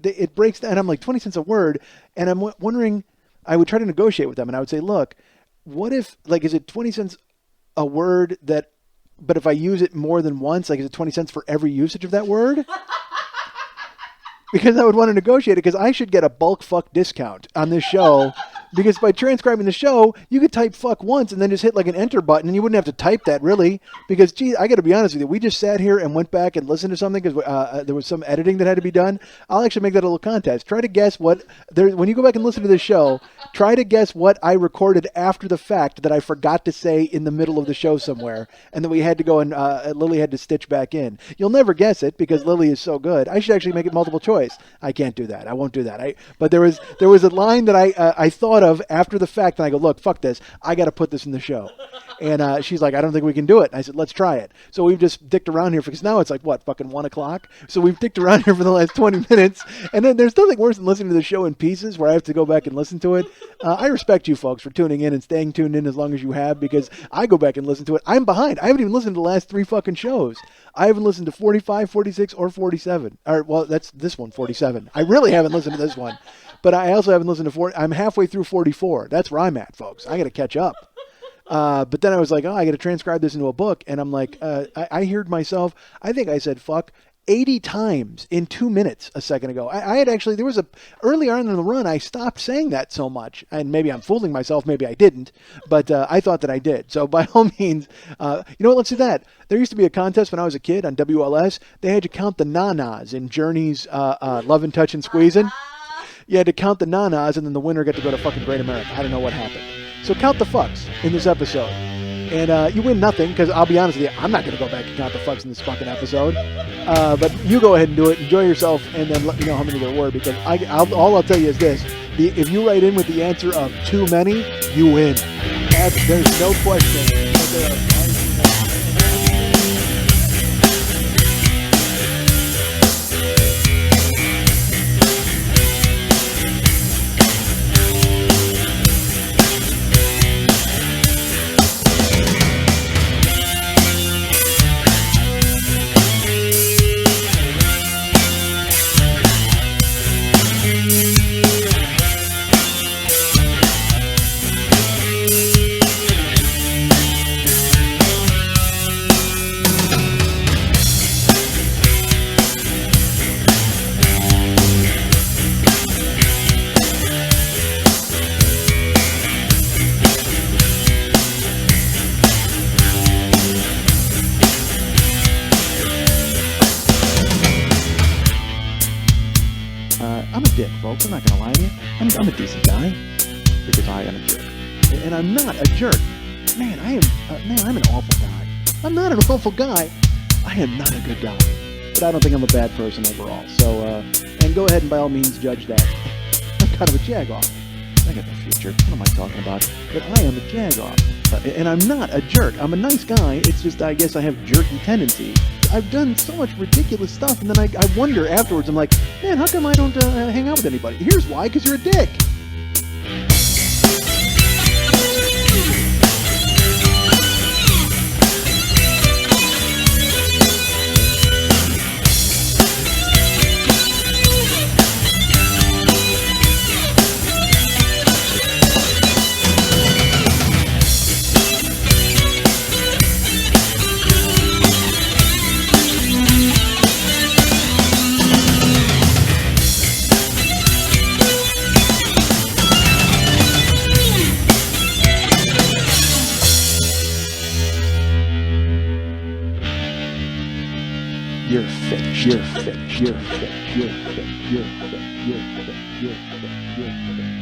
It breaks down. I'm like 20 cents a word. And I'm wondering, I would try to negotiate with them and I would say, look, what if, is it 20 cents a word but if I use it more than once, is it 20 cents for every usage of that word? Because I would want to negotiate it because I should get a bulk fuck discount on this show. Because by transcribing the show, you could type fuck once and then just hit an enter button and you wouldn't have to type that really. Because, gee, I got to be honest with you. We just sat here and went back and listened to something because there was some editing that had to be done. I'll actually make that a little contest. Try to guess when you go back and listen to this show, try to guess what I recorded after the fact that I forgot to say in the middle of the show somewhere. And then we had to go and Lily had to stitch back in. You'll never guess it because Lily is so good. I should actually make it multiple choice. I can't do that. I won't do that. But there was a line that I thought of after the fact, and I go, look, fuck this. I got to put this in the show. And she's like, I don't think we can do it. And I said, let's try it. So we've just dicked around here because now it's fucking 1 o'clock. So we've dicked around here for the last 20 minutes. And then there's nothing worse than listening to the show in pieces where I have to go back and listen to it. I respect you folks for tuning in and staying tuned in as long as you have because I go back and listen to it. I'm behind. I haven't even listened to the last 3 fucking shows. I haven't listened to 45, 46, or 47. That's this one, 47. I really haven't listened to this one. But I also haven't listened to 40. I'm halfway through 44. That's where I'm at, folks. I got to catch up. But then I was like, I got to transcribe this into a book. And I'm like, I heard myself. I think I said fuck 80 times in 2 minutes a second ago. I had actually, early on in the run, I stopped saying that so much. And maybe I'm fooling myself. Maybe I didn't. But I thought that I did. So by all means, you know what? Let's do that. There used to be a contest when I was a kid on WLS. They had to count the na-nas in Journey's Lovin', Touchin', Squeezin'. You had to count the na-nas, and then the winner got to go to fucking Great America. I don't know what happened. So count the fucks in this episode. And you win nothing, because I'll be honest with you, I'm not going to go back and count the fucks in this fucking episode. But you go ahead and do it. Enjoy yourself, and then let me know how many there were, because all I'll tell you is this. If you write in with the answer of too many, you win. There's no question. I'm a dick, folks. I'm not going to lie to you. I'm a decent guy because I am a jerk. And I'm not a jerk. Man, I'm an awful guy. I'm not an awful guy. I am not a good guy. But I don't think I'm a bad person overall. So, and go ahead and by all means judge that. I'm kind of a jagoff. I got no future. What am I talking about? But I am a jagoff. And I'm not a jerk. I'm a nice guy. It's just, I guess I have jerky tendencies. I've done so much ridiculous stuff, and then I wonder afterwards, I'm like, man, how come I don't hang out with anybody? Here's why, because you're a dick. You're finished. You're finished. You're finished. You're finished. You're finished. You're finished. You're finished.